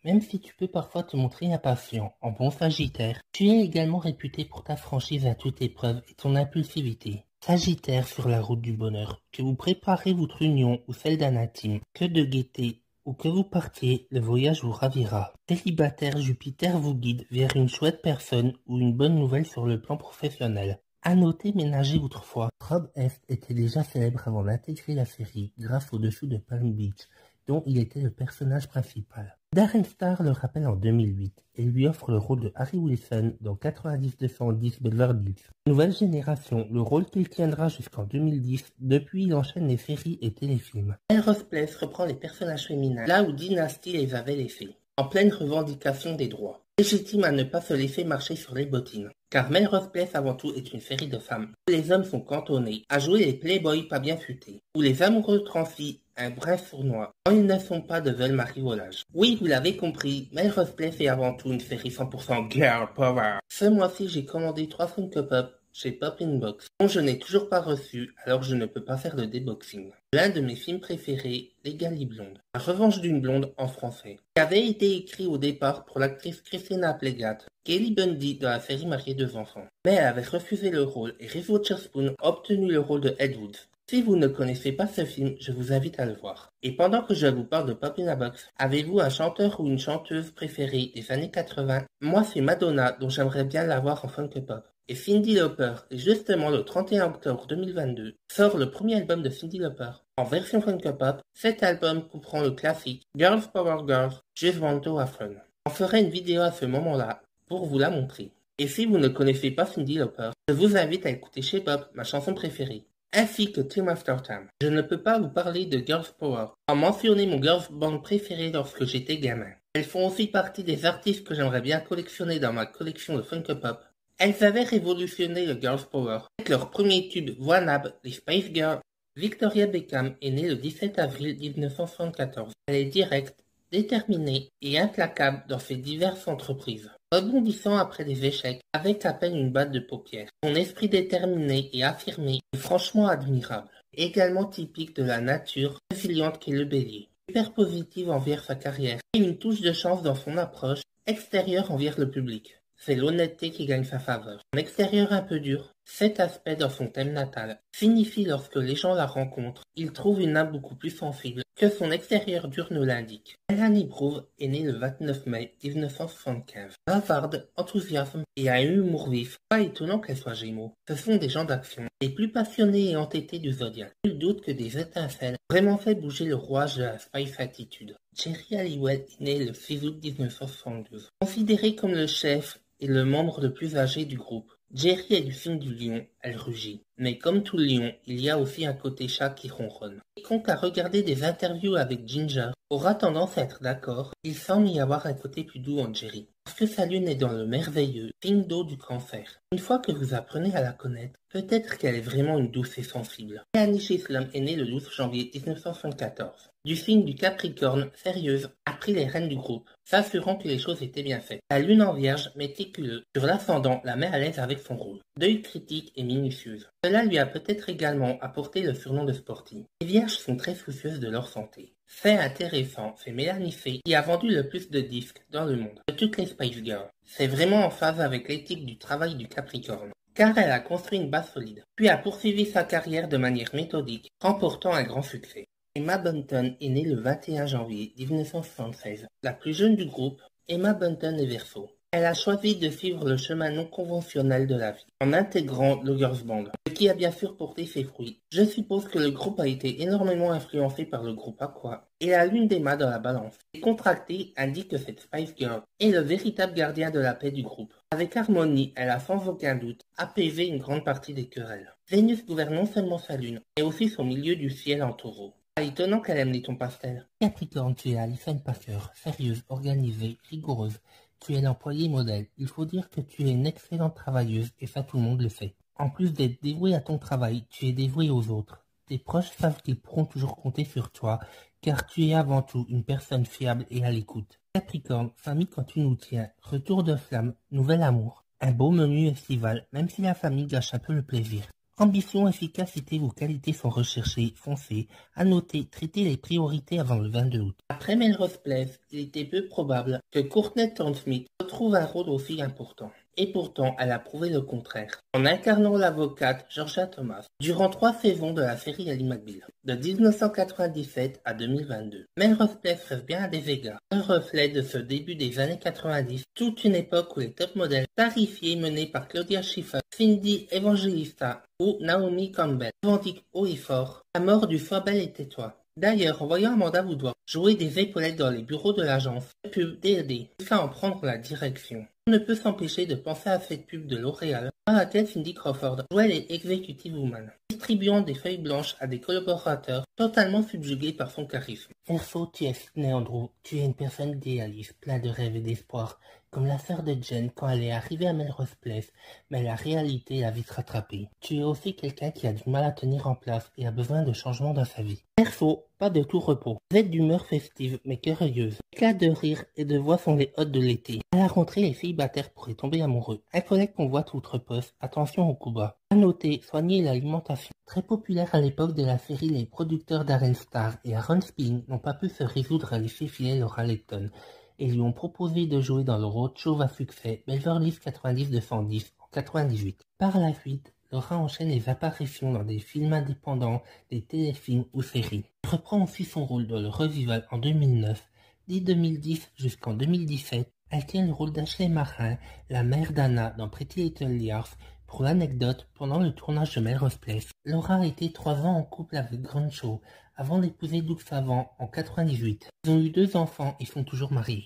même si tu peux parfois te montrer impatient. En bon Sagittaire, tu es également réputé pour ta franchise à toute épreuve et ton impulsivité. Sagittaire sur la route du bonheur, que vous préparez votre union ou celle d'un intime, que de gaieté, ou que vous partiez, le voyage vous ravira. Célibataire, Jupiter vous guide vers une chouette personne ou une bonne nouvelle sur le plan professionnel. À noter, ménagez votre foi. Rob Est était déjà célèbre avant d'intégrer la série grâce au dessous de Palm Beach, dont il était le personnage principal. Darren Star le rappelle en 2008 et lui offre le rôle de Harry Wilson dans 90-210 Beverly Hills. Nouvelle génération, le rôle qu'il tiendra jusqu'en 2010, depuis il enchaîne les séries et téléfilms. Melrose Place reprend les personnages féminins, là où Dynasty les avait laissés, en pleine revendication des droits. Légitime à ne pas se laisser marcher sur les bottines. Car Melrose Place avant tout est une série de femmes, où les hommes sont cantonnés à jouer les playboys pas bien futés, où les amoureux transient un brin sournois, quand ils ne sont pas de veulent marivolage. Oui, vous l'avez compris, Melrose Place est avant tout une série 100% girl power. Ce mois-ci, j'ai commandé 3 Funko Pop chez Pop Inbox, dont je n'ai toujours pas reçu, alors je ne peux pas faire de déboxing. L'un de mes films préférés, Legally Blonde, La revanche d'une blonde en français, qui avait été écrit au départ pour l'actrice Christina Applegate, Kelly Bundy dans la série Mariée 2 enfants. Mais elle avait refusé le rôle et Reese Witherspoon a obtenu le rôle de Ed Wood. Si vous ne connaissez pas ce film, je vous invite à le voir. Et pendant que je vous parle de Pop in a Box, avez-vous un chanteur ou une chanteuse préférée des années 80? Moi, c'est Madonna, dont j'aimerais bien l'avoir en Funko Pop. Et Cyndi Lauper, et justement le 31 octobre 2022, sort le premier album de Cyndi Lauper. En version Funko Pop, cet album comprend le classique Girls Power Girls, Just Want to Have Fun. On ferait une vidéo à ce moment-là pour vous la montrer. Et si vous ne connaissez pas Cyndi Lauper, je vous invite à écouter Shape Pop, ma chanson préférée, ainsi que Time After Time. Je ne peux pas vous parler de Girls Power sans mentionner mon girls band préféré lorsque j'étais gamin. Elles font aussi partie des artistes que j'aimerais bien collectionner dans ma collection de Funko Pop. Elles avaient révolutionné le Girls Power avec leur premier tube Voinab, les Spice Girls. Victoria Beckham est née le 17 avril 1974. Elle est directe, déterminée et implacable dans ses diverses entreprises. Rebondissant après des échecs, avec à peine une batte de paupières. Son esprit déterminé et affirmé est franchement admirable. Également typique de la nature résiliente qu'est le bélier. Super positive envers sa carrière et une touche de chance dans son approche extérieure envers le public. C'est l'honnêteté qui gagne sa faveur. Son extérieur un peu dur, cet aspect dans son thème natal, signifie lorsque les gens la rencontrent, ils trouvent une âme beaucoup plus sensible que son extérieur dur ne l'indique. Melanie Brove est née le 29 mai 1975. Bavarde, enthousiasme et a un humour vif. Pas étonnant qu'elle soit Gémeaux. Ce sont des gens d'action, les plus passionnés et entêtés du zodiaque. Nul doute que des étincelles vraiment fait bouger le rouage de la Spice Attitude. Jerry Halliwell est né le 6 août 1972. Considéré comme le chef et le membre le plus âgé du groupe, Jerry est du signe du lion, elle rugit. Mais comme tout lion, il y a aussi un côté chat qui ronronne. Quiconque a regardé des interviews avec Ginger aura tendance à être d'accord, il semble y avoir un côté plus doux en Jerry. Parce que sa lune est dans le merveilleux signe d'eau du cancer. Une fois que vous apprenez à la connaître, peut-être qu'elle est vraiment une douce et sensible. Leanne Chisholm est née le 12 janvier 1974. Du signe du Capricorne, sérieuse, a pris les rênes du groupe, s'assurant que les choses étaient bien faites. La lune en vierge, méticuleux, sur l'ascendant, la met à l'aise avec son rôle. D'œil critique et minutieuse. Cela lui a peut-être également apporté le surnom de sportive. Les vierges sont très soucieuses de leur santé. Fait intéressant, c'est Mélanie Faye qui a vendu le plus de disques dans le monde, de toutes les Spice Girls. C'est vraiment en phase avec l'éthique du travail du Capricorne, car elle a construit une base solide, puis a poursuivi sa carrière de manière méthodique, remportant un grand succès. Emma Bunton est née le 21 janvier 1976. La plus jeune du groupe, Emma Bunton est Verseau. Elle a choisi de suivre le chemin non conventionnel de la vie, en intégrant le girls band, ce qui a bien sûr porté ses fruits. Je suppose que le groupe a été énormément influencé par le groupe Aqua, et la lune des mâts dans la balance. Les contractés indiquent que cette Spice Girl est le véritable gardien de la paix du groupe. Avec Harmony, elle a sans aucun doute apaisé une grande partie des querelles. Vénus gouverne non seulement sa lune, mais aussi son milieu du ciel en taureau. Pas étonnant qu'elle aime les tons pastels. Capricorne, tu es Alison Packer, sérieuse, organisée, rigoureuse. Tu es l'employé modèle. Il faut dire que tu es une excellente travailleuse et ça tout le monde le sait. En plus d'être dévouée à ton travail, tu es dévouée aux autres. Tes proches savent qu'ils pourront toujours compter sur toi, car tu es avant tout une personne fiable et à l'écoute. Capricorne, famille quand tu nous tiens, retour de flamme, nouvel amour. Un beau menu estival, même si la famille gâche un peu le plaisir. Ambition, efficacité ou qualité sont recherchées, foncez. À noter, traitez les priorités avant le 22 août. Après Melrose Place, il était peu probable que Courtney Thorne-Smith retrouve un rôle aussi important. Et pourtant, elle a prouvé le contraire, en incarnant l'avocate Georgia Thomas, durant 3 saisons de la série Ally McBeal, de 1997 à 2022. Melrose Place reste bien à des égards un reflet de ce début des années 90, toute une époque où les top modèles tarifiés menés par Claudia Schiffer, Cindy Evangelista ou Naomi Campbell revendiquent haut et fort la mort du Sois belle et tais-toi. D'ailleurs, en voyant Amanda Woodward jouer des épaulettes dans les bureaux de l'agence, la pub D&D pousse à en prendre la direction. On ne peut s'empêcher de penser à cette pub de L'Oréal, dans laquelle Cindy Crawford jouait les Executive Women, distribuant des feuilles blanches à des collaborateurs totalement subjugués par son charisme. Perso, tu es Sydney Andrew, tu es une personne idéaliste, plein de rêves et d'espoir, comme la sœur de Jen quand elle est arrivée à Melrose Place, mais la réalité l'a vite rattrapée. Tu es aussi quelqu'un qui a du mal à tenir en place et a besoin de changement dans sa vie. Perso, pas de tout repos. Vous êtes d'humeur festive mais querelleuse. Les cas de rire et de voix sont les hôtes de l'été. À la rentrée, les célibataires pourraient tomber amoureux. Un collègue qu'on voit outre-poste, attention au coup bas. À noter, soigner l'alimentation. Très populaire à l'époque de la série, les producteurs d'Aren Star et Aaron Spelling n'ont pas pu se résoudre à laisser filer Laura Layton et lui ont proposé de jouer dans le roadshow à succès Beverly Hills 90-210 en 98. Par la suite, Laura enchaîne les apparitions dans des films indépendants, des téléfilms ou séries. Elle reprend aussi son rôle dans le revival en 2009. Dès 2010 jusqu'en 2017, elle tient le rôle d'Ashley Marin, la mère d'Anna dans Pretty Little Liars. Pour l'anecdote, pendant le tournage de Melrose Place, Laura a été 3 ans en couple avec Grant Shaw, avant d'épouser Doug Savant en 98. Ils ont eu 2 enfants et sont toujours mariés.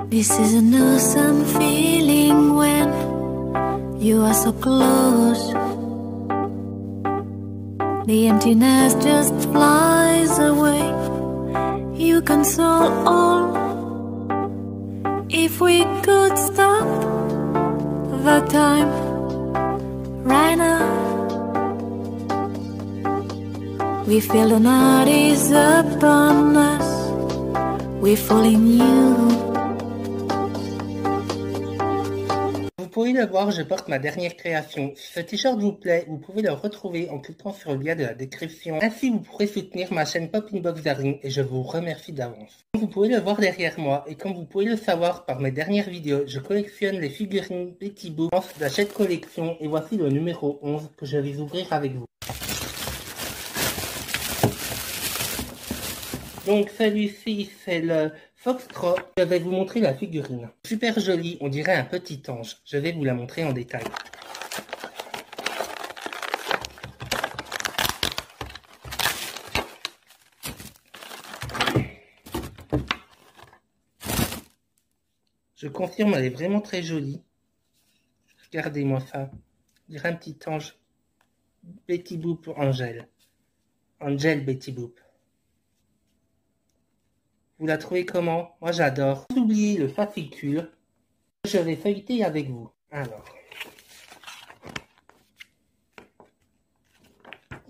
This is an awesome feeling when you are so close. The emptiness just flies away. You console all. If we could stop the time right now, we feel the night is upon us. We fall in you. Vous pouvez le voir, je porte ma dernière création. Si ce t-shirt vous plaît, vous pouvez le retrouver en cliquant sur le lien de la description. Ainsi, vous pourrez soutenir ma chaîne Pop Inbox Darling et je vous remercie d'avance. Vous pouvez le voir derrière moi et comme vous pouvez le savoir par mes dernières vidéos, je collectionne les figurines Betty Boop d'Hachette Collection et voici le numéro 11 que je vais ouvrir avec vous. Donc celui-ci c'est le Foxtrot. Je vais vous montrer la figurine. Super jolie, on dirait un petit ange. Je vais vous la montrer en détail. Je confirme, elle est vraiment très jolie. Regardez-moi ça. On dirait un petit ange. Betty Boop Angel. Angel Betty Boop. Vous la trouvez comment? Moi j'adore. Sans oublier le fascicule. Je vais feuilleter avec vous. Alors.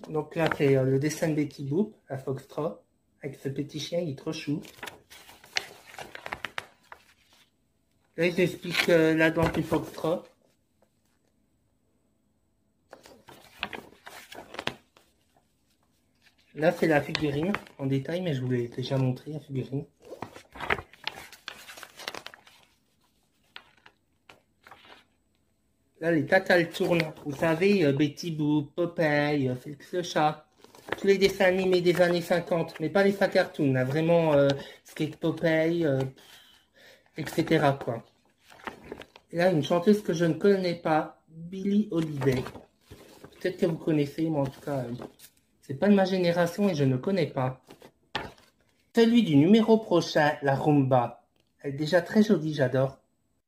Donc là c'est le dessin de Betty Boop, la Foxtrot. Avec ce petit chien, il est trop chou. Là ils expliquent la danse du Foxtrot. Là, c'est la figurine en détail, mais je vous l'ai déjà montré, la figurine. Là, les tatas elles tournent. Vous savez, Betty Boop, Popeye, Félix le chat. Tous les dessins animés des années 50, mais pas les sacs cartoons, là, vraiment Skate Popeye, etc. quoi. Et là, une chanteuse que je ne connais pas, Billie Holiday. Peut-être que vous connaissez, mais en tout cas, c'est pas de ma génération et je ne connais pas. Celui du numéro prochain, la rumba. Elle est déjà très jolie, j'adore.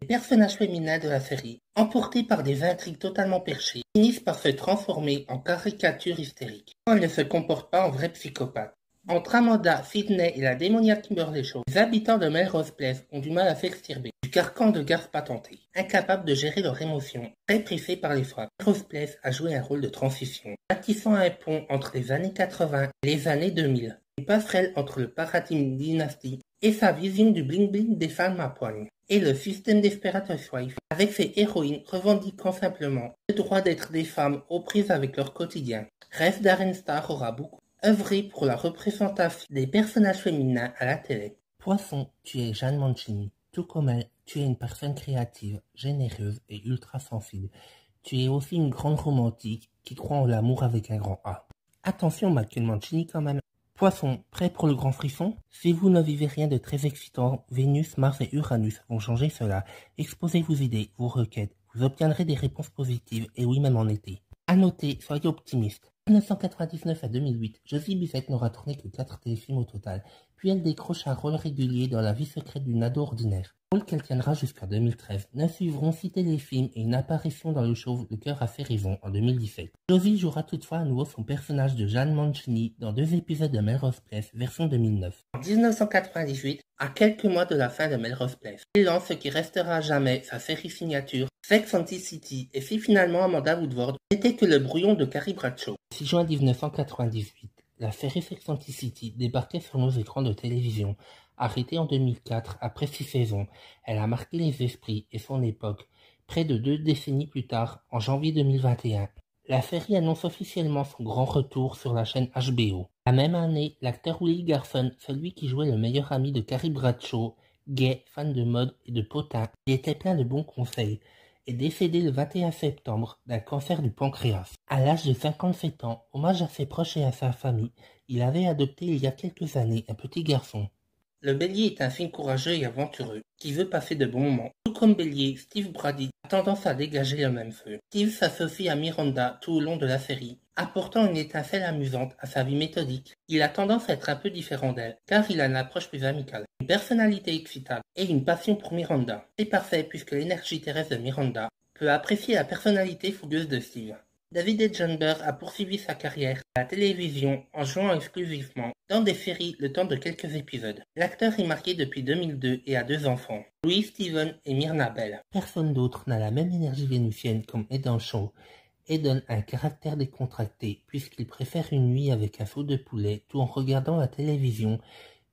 Les personnages féminins de la série, emportés par des intrigues totalement perchées, finissent par se transformer en caricatures hystériques, quand elles ne se comportent pas en vrais psychopathes. Entre Amanda, Sydney et la démoniaque Kimberly Shaw, les habitants de Melrose Place ont du mal à s'extirper du carcan de garce patenté, incapables de gérer leurs émotions, très pressés par les frappes. Melrose Place a joué un rôle de transition, bâtissant un pont entre les années 80 et les années 2000, une passerelle entre le paradigme dynastie et sa vision du bling-bling des femmes à poigne, et le système Desperate Wife, avec ses héroïnes revendiquant simplement le droit d'être des femmes aux prises avec leur quotidien. Rêve Darren Star aura beaucoup œuvré pour la représentation des personnages féminins à la télé. Poisson, tu es Jeanne Mancini. Tout comme elle, tu es une personne créative, généreuse et ultra sensible. Tu es aussi une grande romantique qui croit en l'amour avec un grand A. Attention Michael Mancini quand même. Poisson, prêt pour le grand frisson? Si vous ne vivez rien de très excitant, Vénus, Mars et Uranus vont changer cela. Exposez vos idées, vos requêtes. Vous obtiendrez des réponses positives, et oui, même en été. À noter, soyez optimistes. De 1999 à 2008, Josie Bissett n'aura tourné que 4 téléfilms au total, puis elle décroche un rôle régulier dans la vie secrète d'une ado ordinaire. Rôle qu'elle tiendra jusqu'à 2013. Ne suivront 6 téléfilms et une apparition dans le show Le cœur a fait raison en 2017. Josie jouera toutefois à nouveau son personnage de Jeanne Mancini dans 2 épisodes de Melrose Place, version 2009. En 1998, à quelques mois de la fin de Melrose Place, il lance ce qui restera à jamais sa série signature, Sex and the City, et si finalement Amanda Woodward n'était que le brouillon de Carrie Bradshaw. 6 juin 1998, la série Sex and the City débarquait sur nos écrans de télévision. Arrêtée en 2004 après 6 saisons, elle a marqué les esprits et son époque. Près de 2 décennies plus tard, en janvier 2021, la série annonce officiellement son grand retour sur la chaîne HBO. La même année, l'acteur Willie Garson, celui qui jouait le meilleur ami de Carrie Bradshaw, gay, fan de mode et de potins, qui était plein de bons conseils, est décédé le 21 septembre d'un cancer du pancréas. À l'âge de 57 ans, hommage à ses proches et à sa famille, il avait adopté il y a quelques années un petit garçon. Le Bélier est un film courageux et aventureux, qui veut passer de bons moments. Tout comme Bélier, Steve Brady a tendance à dégager le même feu. Steve s'associe à Miranda tout au long de la série, apportant une étincelle amusante à sa vie méthodique. Il a tendance à être un peu différent d'elle, car il a une approche plus amicale, une personnalité excitable et une passion pour Miranda. C'est parfait puisque l'énergie terrestre de Miranda peut apprécier la personnalité fougueuse de Steve. David Edgenberg a poursuivi sa carrière à la télévision en jouant exclusivement dans des séries le temps de quelques épisodes. L'acteur est marié depuis 2002 et a 2 enfants, Louis Steven et Myrna Bell. Personne d'autre n'a la même énergie vénusienne comme Aidan Shaw. Aidan a un caractère décontracté puisqu'il préfère une nuit avec un faux de poulet tout en regardant la télévision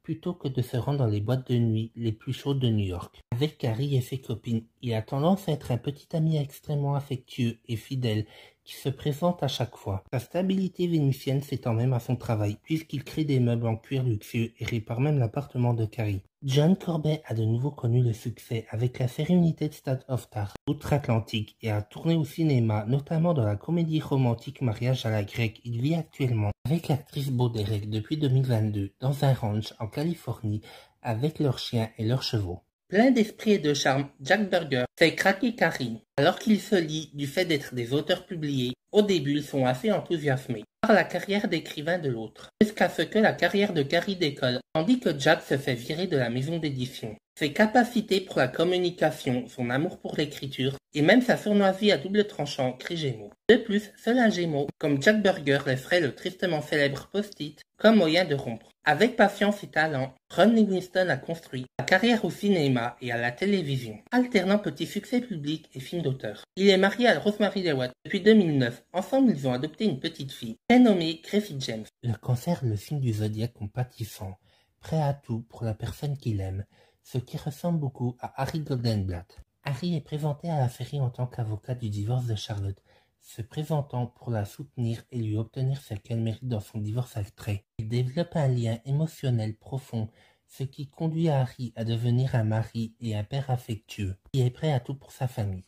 plutôt que de se rendre dans les boîtes de nuit les plus chaudes de New York. Avec Carrie et ses copines, il a tendance à être un petit ami extrêmement affectueux et fidèle qui se présente à chaque fois. Sa stabilité vénusienne s'étend même à son travail, puisqu'il crée des meubles en cuir luxueux et répare même l'appartement de Carrie. John Corbett a de nouveau connu le succès avec la série United States of Stars outre-Atlantique et a tourné au cinéma, notamment dans la comédie romantique Mariage à la grecque. Il vit actuellement avec l'actrice Bo Derek depuis 2022 dans un ranch en Californie avec leurs chiens et leurs chevaux. Plein d'esprit et de charme, Jack Burger fait craquer Carrie. Alors qu'ils se lient du fait d'être des auteurs publiés, au début ils sont assez enthousiasmés par la carrière d'écrivain de l'autre, jusqu'à ce que la carrière de Carrie décolle, tandis que Jack se fait virer de la maison d'édition. Ses capacités pour la communication, son amour pour l'écriture, et même sa sournoiserie à double tranchant crée Gémeaux. De plus, seul un Gémeaux, comme Jack Burger laisserait le tristement célèbre post-it comme moyen de rompre. Avec patience et talent, Ron Livingston a construit sa carrière au cinéma et à la télévision, alternant petits succès publics et films d'auteur. Il est marié à Rosemary DeWitt depuis 2009. Ensemble, ils ont adopté une petite fille, prénommée Gracie James. Le cancer est le signe du zodiaque compatissant, prêt à tout pour la personne qu'il aime, ce qui ressemble beaucoup à Harry Goldenblatt. Harry est présenté à la série en tant qu'avocat du divorce de Charlotte, se présentant pour la soutenir et lui obtenir ce qu'elle mérite dans son divorce avec. Il développe un lien émotionnel profond, ce qui conduit Harry à devenir un mari et un père affectueux, qui est prêt à tout pour sa famille.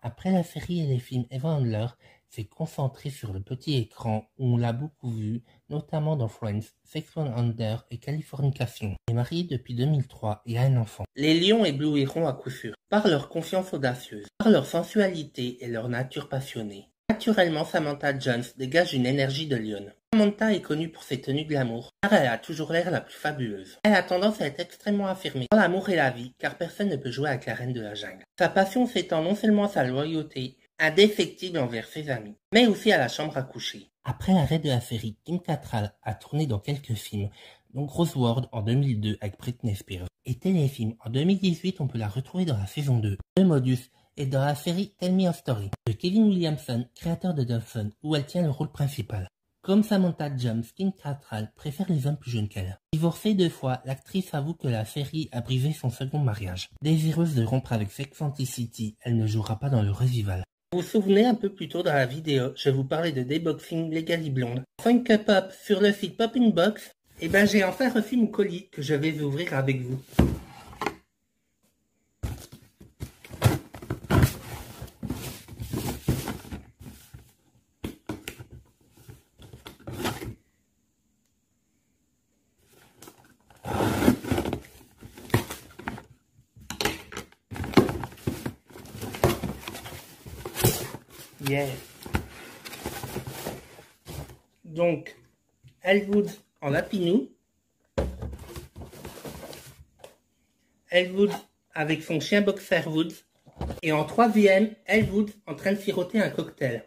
Après la série et les films, Eva Handler s'est concentrée sur le petit écran où on l'a beaucoup vue, notamment dans Friends, Sex and Under et Californication. Elle est mariée depuis 2003 et a un enfant. Les lions éblouiront à coup sûr, par leur confiance audacieuse, par leur sensualité et leur nature passionnée. Naturellement, Samantha Jones dégage une énergie de lionne. Samantha est connue pour ses tenues glamour, car elle a toujours l'air la plus fabuleuse. Elle a tendance à être extrêmement affirmée dans l'amour et la vie, car personne ne peut jouer avec la reine de la jungle. Sa passion s'étend non seulement à sa loyauté, indéfectible envers ses amis, mais aussi à la chambre à coucher. Après l'arrêt de la série, Kim Cattrall a tourné dans quelques films, dont Roseworld en 2002 avec Britney Spears. Et téléfilm, en 2018, on peut la retrouver dans la saison 2 de Modus et dans la série Tell Me a Story de Kevin Williamson, créateur de Dawson, où elle tient le rôle principal. Comme Samantha Jones, Kim Cattrall préfère les hommes plus jeunes qu'elle. Divorcée 2 fois, l'actrice avoue que la série a brisé son second mariage. Désireuse de rompre avec Sex and the City, elle ne jouera pas dans le revival. Vous vous souvenez un peu plus tôt dans la vidéo, je vous parlais de Dayboxing Legally Blonde. Funk Pop sur le site Pop In Box. Et ben j'ai enfin reçu mon colis que je vais ouvrir avec vous. Yeah. Donc, Elwood en lapinou. Elwood avec son chien Boxer Woods. Et en troisième, Elwood en train de siroter un cocktail.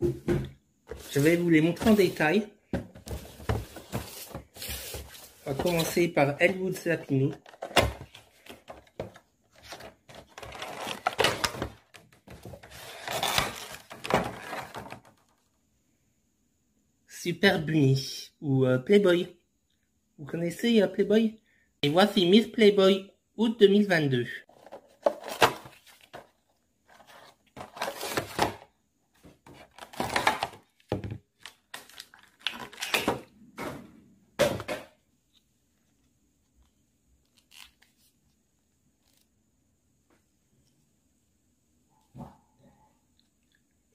Je vais vous les montrer en détail. On va commencer par Elwood's lapinou. Super Bunny ou Playboy. Vous connaissez Playboy? Et voici Miss Playboy août 2022.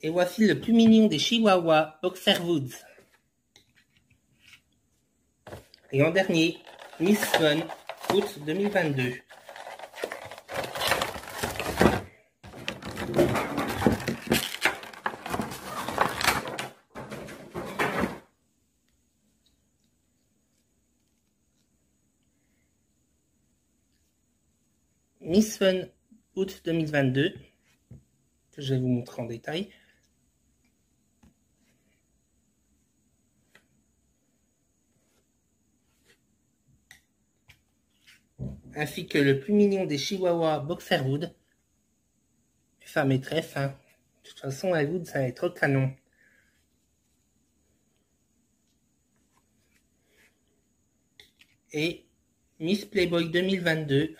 Et voici le plus mignon des Chihuahuas, Boxer Woods. Et en dernier, Miss Fun, août 2022. Miss Fun, août 2022, que je vais vous montrer en détail. Ainsi que le plus mignon des Chihuahuas, Boxerwood, sa maîtresse. Hein. De toute façon, Elwood, ça va être au canon. Et Miss Playboy 2022.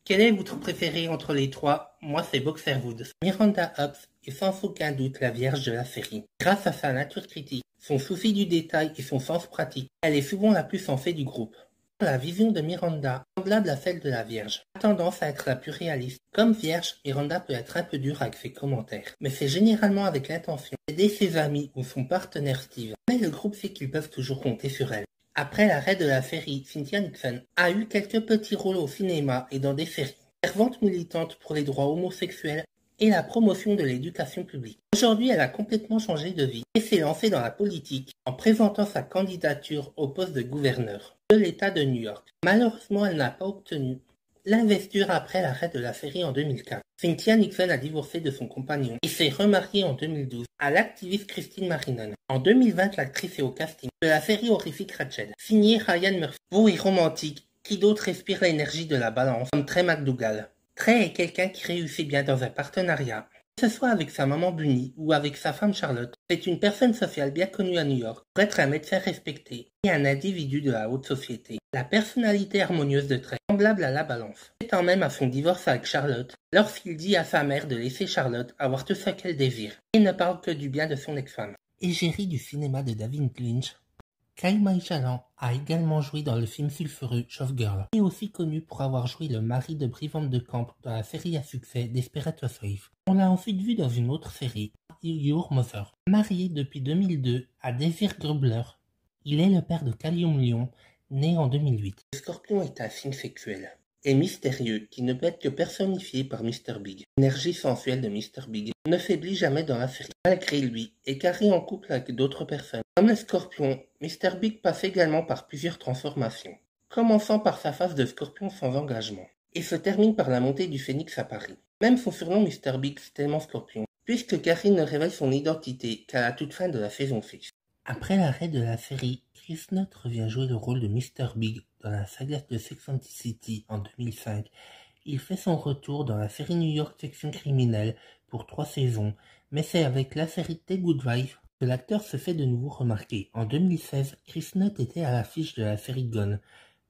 Quel est votre préféré entre les trois? Moi, c'est Boxerwood. Miranda Hobbs est sans aucun doute la vierge de la série. Grâce à sa nature critique, son souci du détail et son sens pratique, elle est souvent la plus sensée du groupe. La vision de Miranda, semblable à celle de la Vierge, a tendance à être la plus réaliste. Comme Vierge, Miranda peut être un peu dure avec ses commentaires, mais c'est généralement avec l'intention d'aider ses amis ou son partenaire Steve. Mais le groupe sait qu'ils peuvent toujours compter sur elle. Après l'arrêt de la série, Cynthia Nixon a eu quelques petits rôles au cinéma et dans des séries. Fervente militante pour les droits homosexuels et la promotion de l'éducation publique. Aujourd'hui, elle a complètement changé de vie et s'est lancée dans la politique en présentant sa candidature au poste de gouverneur de l'État de New York. Malheureusement, elle n'a pas obtenu l'investiture après l'arrêt de la série en 2004. Cynthia Nixon a divorcé de son compagnon et s'est remariée en 2012 à l'activiste Christine Marinon. En 2020, l'actrice est au casting de la série horrifique Rachel, signée Ryan Murphy. Beau et romantique, qui d'autre respire l'énergie de la balance, comme Trey McDougall. Trey est quelqu'un qui réussit bien dans un partenariat, que ce soit avec sa maman Bunny ou avec sa femme Charlotte. C'est une personne sociale bien connue à New York pour être un médecin respecté et un individu de la haute société. La personnalité harmonieuse de Trey, semblable à la balance, s'étend même à son divorce avec Charlotte lorsqu'il dit à sa mère de laisser Charlotte avoir tout ce qu'elle désire et ne parle que du bien de son ex-femme. Égérie du cinéma de David Lynch, Kyle Maïchalan a également joué dans le film sulfureux Showgirl. Il est aussi connu pour avoir joué le mari de Brie Van de Camp dans la série à succès Desperate Housewives. On l'a ensuite vu dans une autre série, Your Mother. Marié depuis 2002 à Desiree Grubler, il est le père de Callum Lyon, né en 2008. Le Scorpion est un signe sexuel et mystérieux qui ne peut être que personnifié par Mr. Big. L'énergie sensuelle de Mr. Big ne faiblit jamais dans la série. Malgré lui, et Carrie en couple avec d'autres personnes. Comme le Scorpion, Mr. Big passe également par plusieurs transformations, commençant par sa phase de Scorpion sans engagement, et se termine par la montée du Phénix à Paris. Même son surnom Mr. Big c'est tellement Scorpion, puisque Carrie ne révèle son identité qu'à la toute fin de la saison 6. Après l'arrêt de la série, Chris Nutt revient jouer le rôle de Mr. Big dans la saga de Sex and the City en 2005. Il fait son retour dans la série New York Section Criminelle pour 3 saisons, mais c'est avec la série The Good Wife que l'acteur se fait de nouveau remarquer. En 2016, Chris Nutt était à l'affiche de la série Gone.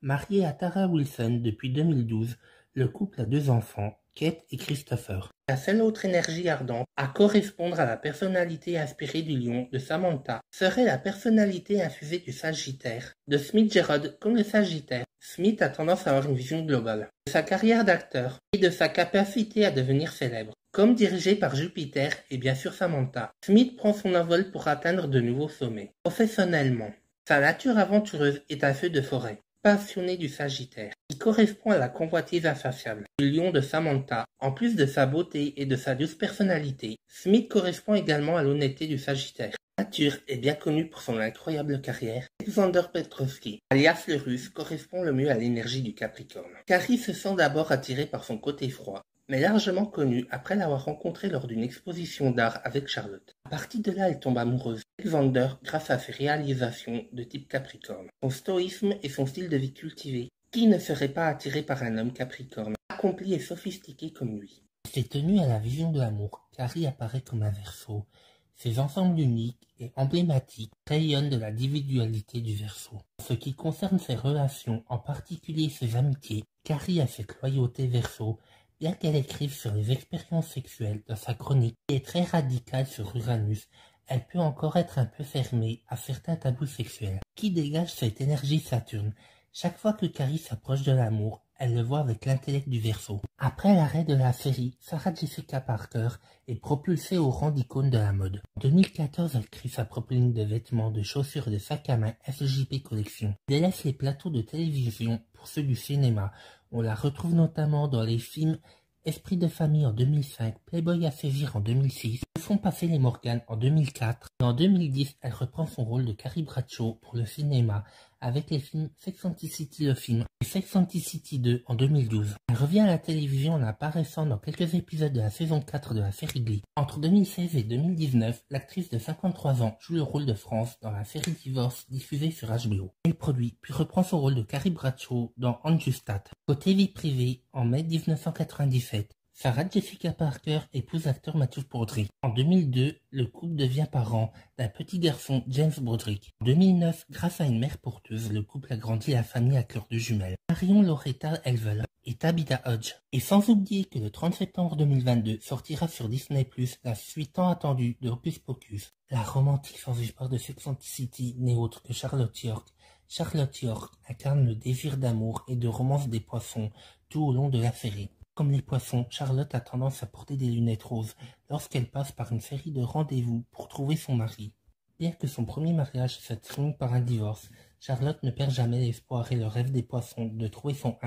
Marié à Tara Wilson depuis 2012, le couple a 2 enfants, Kate et Christopher. La seule autre énergie ardente à correspondre à la personnalité inspirée du lion de Samantha serait la personnalité infusée du Sagittaire de Smith Jerrod comme le Sagittaire. Smith a tendance à avoir une vision globale de sa carrière d'acteur et de sa capacité à devenir célèbre. Comme dirigé par Jupiter et bien sûr Samantha, Smith prend son envol pour atteindre de nouveaux sommets. Professionnellement, sa nature aventureuse est un feu de forêt. Passionné du Sagittaire, qui correspond à la convoitise insatiable du lion de Samantha. En plus de sa beauté et de sa douce personnalité, Smith correspond également à l'honnêteté du Sagittaire. Nature est bien connue pour son incroyable carrière. Alexander Petrovski, alias le Russe, correspond le mieux à l'énergie du Capricorne. Carrie se sent d'abord attirée par son côté froid, mais largement connue après l'avoir rencontré lors d'une exposition d'art avec Charlotte. À partir de là, elle tombe amoureuse d'Alexander grâce à ses réalisations de type Capricorne, son stoïsme et son style de vie cultivé. Qui ne serait pas attiré par un homme Capricorne, accompli et sophistiqué comme lui? C'est tenu à la vision de l'amour, Carrie apparaît comme un Verseau. Ses ensembles uniques et emblématiques rayonnent de l'individualité du Verseau. En ce qui concerne ses relations, en particulier ses amitiés, Carrie a cette loyauté Verseau. Bien qu'elle écrive sur les expériences sexuelles dans sa chronique et est très radicale sur Uranus, elle peut encore être un peu fermée à certains tabous sexuels, qui dégagent cette énergie Saturne. Chaque fois que Carrie s'approche de l'amour, elle le voit avec l'intellect du Verseau. Après l'arrêt de la série, Sarah Jessica Parker est propulsée au rang d'icône de la mode. En 2014, elle crée sa propre ligne de vêtements, de chaussures et de sacs à main SJP Collection. Elle délaisse les plateaux de télévision pour ceux du cinéma. On la retrouve notamment dans les films Esprit de famille en 2005, Playboy à saisir en 2006, Se font passer les Morgan en 2004, et en 2010, elle reprend son rôle de Carrie Bradshaw pour le cinéma avec les films Sex and the City le film et Sex and the City 2 en 2012. Elle revient à la télévision en apparaissant dans quelques épisodes de la saison 4 de la série Glee. Entre 2016 et 2019, l'actrice de 53 ans joue le rôle de France dans la série Divorce diffusée sur HBO. Elle produit puis reprend son rôle de Carrie Bradshaw dans Unjustat. Côté vie privée, en mai 1997, Sarah Jessica Parker épouse l'acteur Matthew Broderick. En 2002, le couple devient parent d'un petit garçon, James Broderick. En 2009, grâce à une mère porteuse, le couple agrandit la famille à cœur de jumelles. Marion Loretta Elvel et Tabitha Hodge. Et sans oublier que le 30 septembre 2022 sortira sur Disney+, la suite tant attendue de Hocus Pocus. La romantique sans espoir de Sex and the City n'est autre que Charlotte York. Charlotte York incarne le désir d'amour et de romance des poissons tout au long de la série. Comme les poissons, Charlotte a tendance à porter des lunettes roses lorsqu'elle passe par une série de rendez-vous pour trouver son mari. Bien que son premier mariage se termine par un divorce, Charlotte ne perd jamais l'espoir et le rêve des poissons de trouver son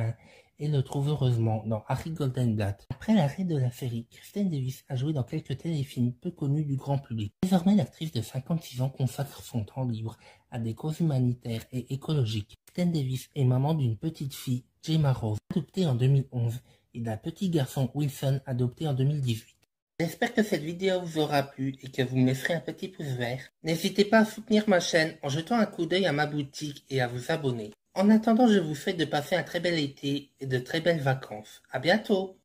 et le trouve heureusement dans Harry Goldenblatt. Après l'arrêt de la série, Kristen Davis a joué dans quelques téléfilms peu connus du grand public. Désormais, l'actrice de 56 ans consacre son temps libre à des causes humanitaires et écologiques. Kristen Davis est maman d'une petite fille, Gemma Rose, adoptée en 2011, et d'un petit garçon Wilson adopté en 2018. J'espère que cette vidéo vous aura plu et que vous me laisserez un petit pouce vert. N'hésitez pas à soutenir ma chaîne en jetant un coup d'œil à ma boutique et à vous abonner. En attendant, je vous souhaite de passer un très bel été et de très belles vacances. À bientôt!